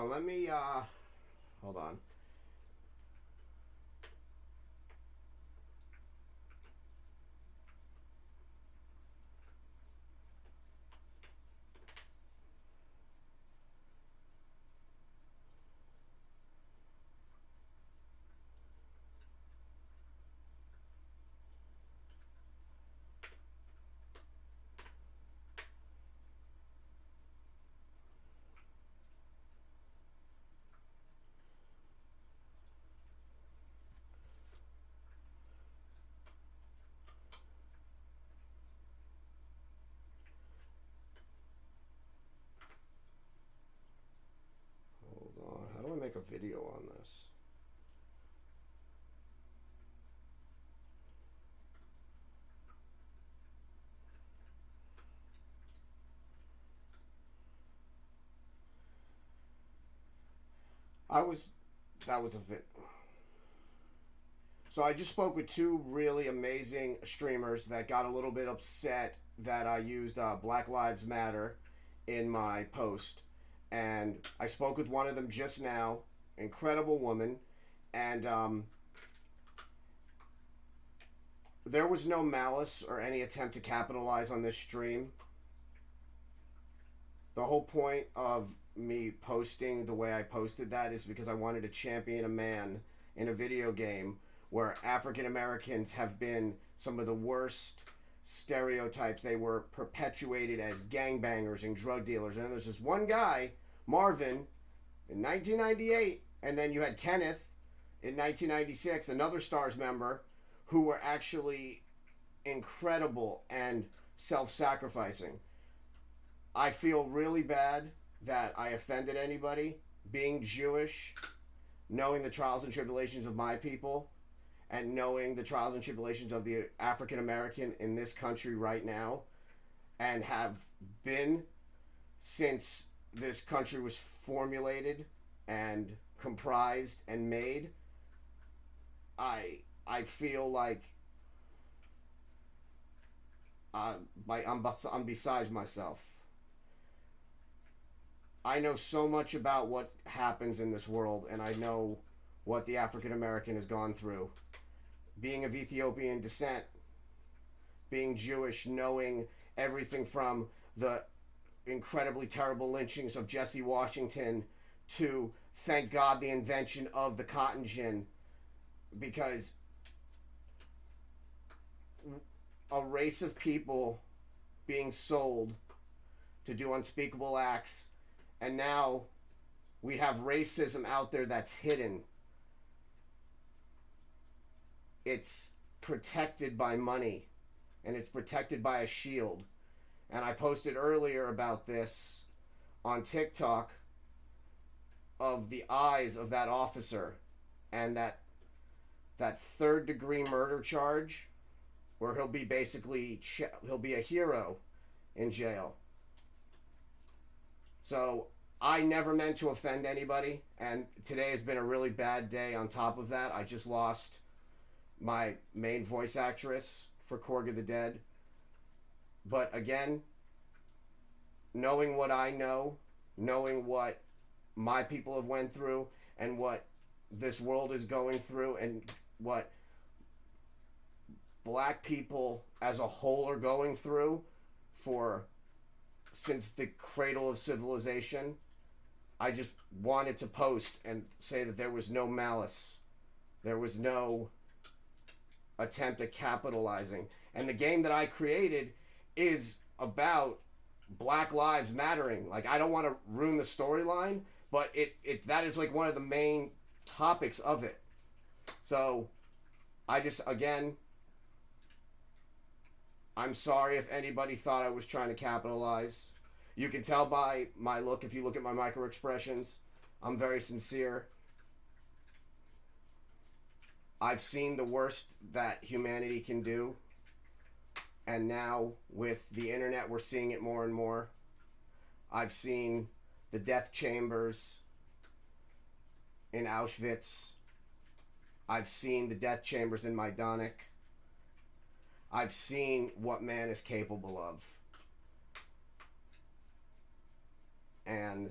Speaker 1: let me, hold on. How do I make a video on this? That was a vid. So I just spoke with two really amazing streamers that got a little bit upset that I used Black Lives Matter in my post. And I spoke with one of them just now, incredible woman, and there was no malice or any attempt to capitalize on this stream. The whole point of me posting the way I posted that is because I wanted to champion a man in a video game where African Americans have been some of the worst stereotypes. They were perpetuated as gangbangers and drug dealers. And then there's this one guy, Marvin, in 1998, and then you had Kenneth in 1996, another STARS member, who were actually incredible and self-sacrificing. I feel really bad that I offended anybody. Being Jewish, knowing the trials and tribulations of my people, and knowing the trials and tribulations of the African American in this country right now, and have been since this country was formulated and comprised and made, I feel like I'm besides myself. I know so much about what happens in this world, and I know what the African American has gone through. Being of Ethiopian descent, being Jewish, knowing everything from the incredibly terrible lynchings of Jesse Washington to, thank God, the invention of the cotton gin, because a race of people being sold to do unspeakable acts, and now we have racism out there that's hidden. It's protected by money, and it's protected by a shield. And I posted earlier about this on TikTok of the eyes of that officer and that third degree murder charge where he'll be basically he'll be a hero in jail. So I never meant to offend anybody, and today has been a really bad day. On top of that, I just lost my main voice actress for Korg of the Dead. But again, knowing what I know, knowing what my people have went through, and what this world is going through, and what black people as a whole are going through since the cradle of civilization, I just wanted to post and say that there was no malice. There was no attempt at capitalizing. And the game that I created is about Black Lives Mattering. Like, I don't want to ruin the storyline, but it that is like one of the main topics of it. So I just, again, I'm sorry if anybody thought I was trying to capitalize. You can tell by my look, if you look at my micro expressions, I'm very sincere. I've seen the worst that humanity can do. And now with the internet, we're seeing it more and more. I've seen the death chambers in Auschwitz. I've seen the death chambers in Majdanek. I've seen what man is capable of. And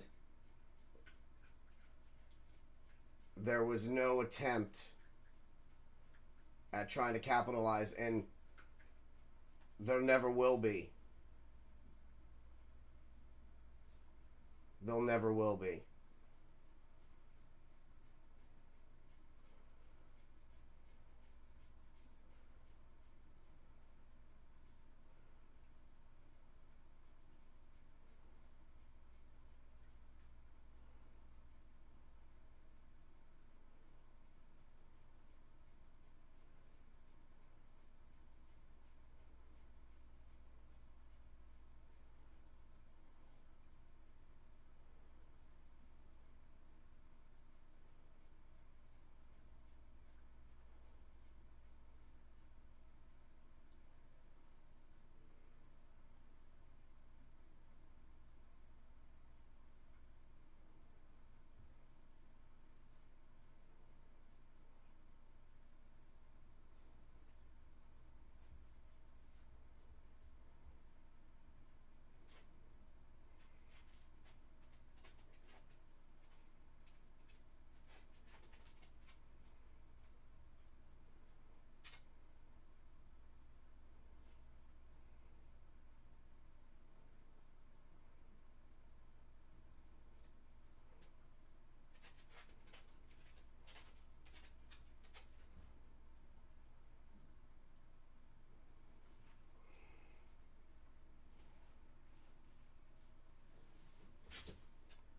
Speaker 1: there was no attempt at trying to capitalize, and there never will be. There never will be.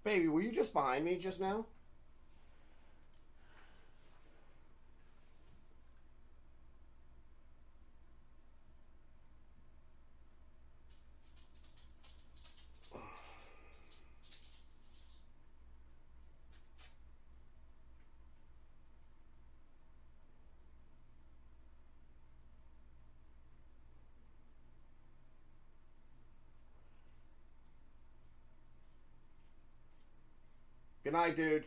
Speaker 1: Baby, were you just behind me just now? Good night, dude.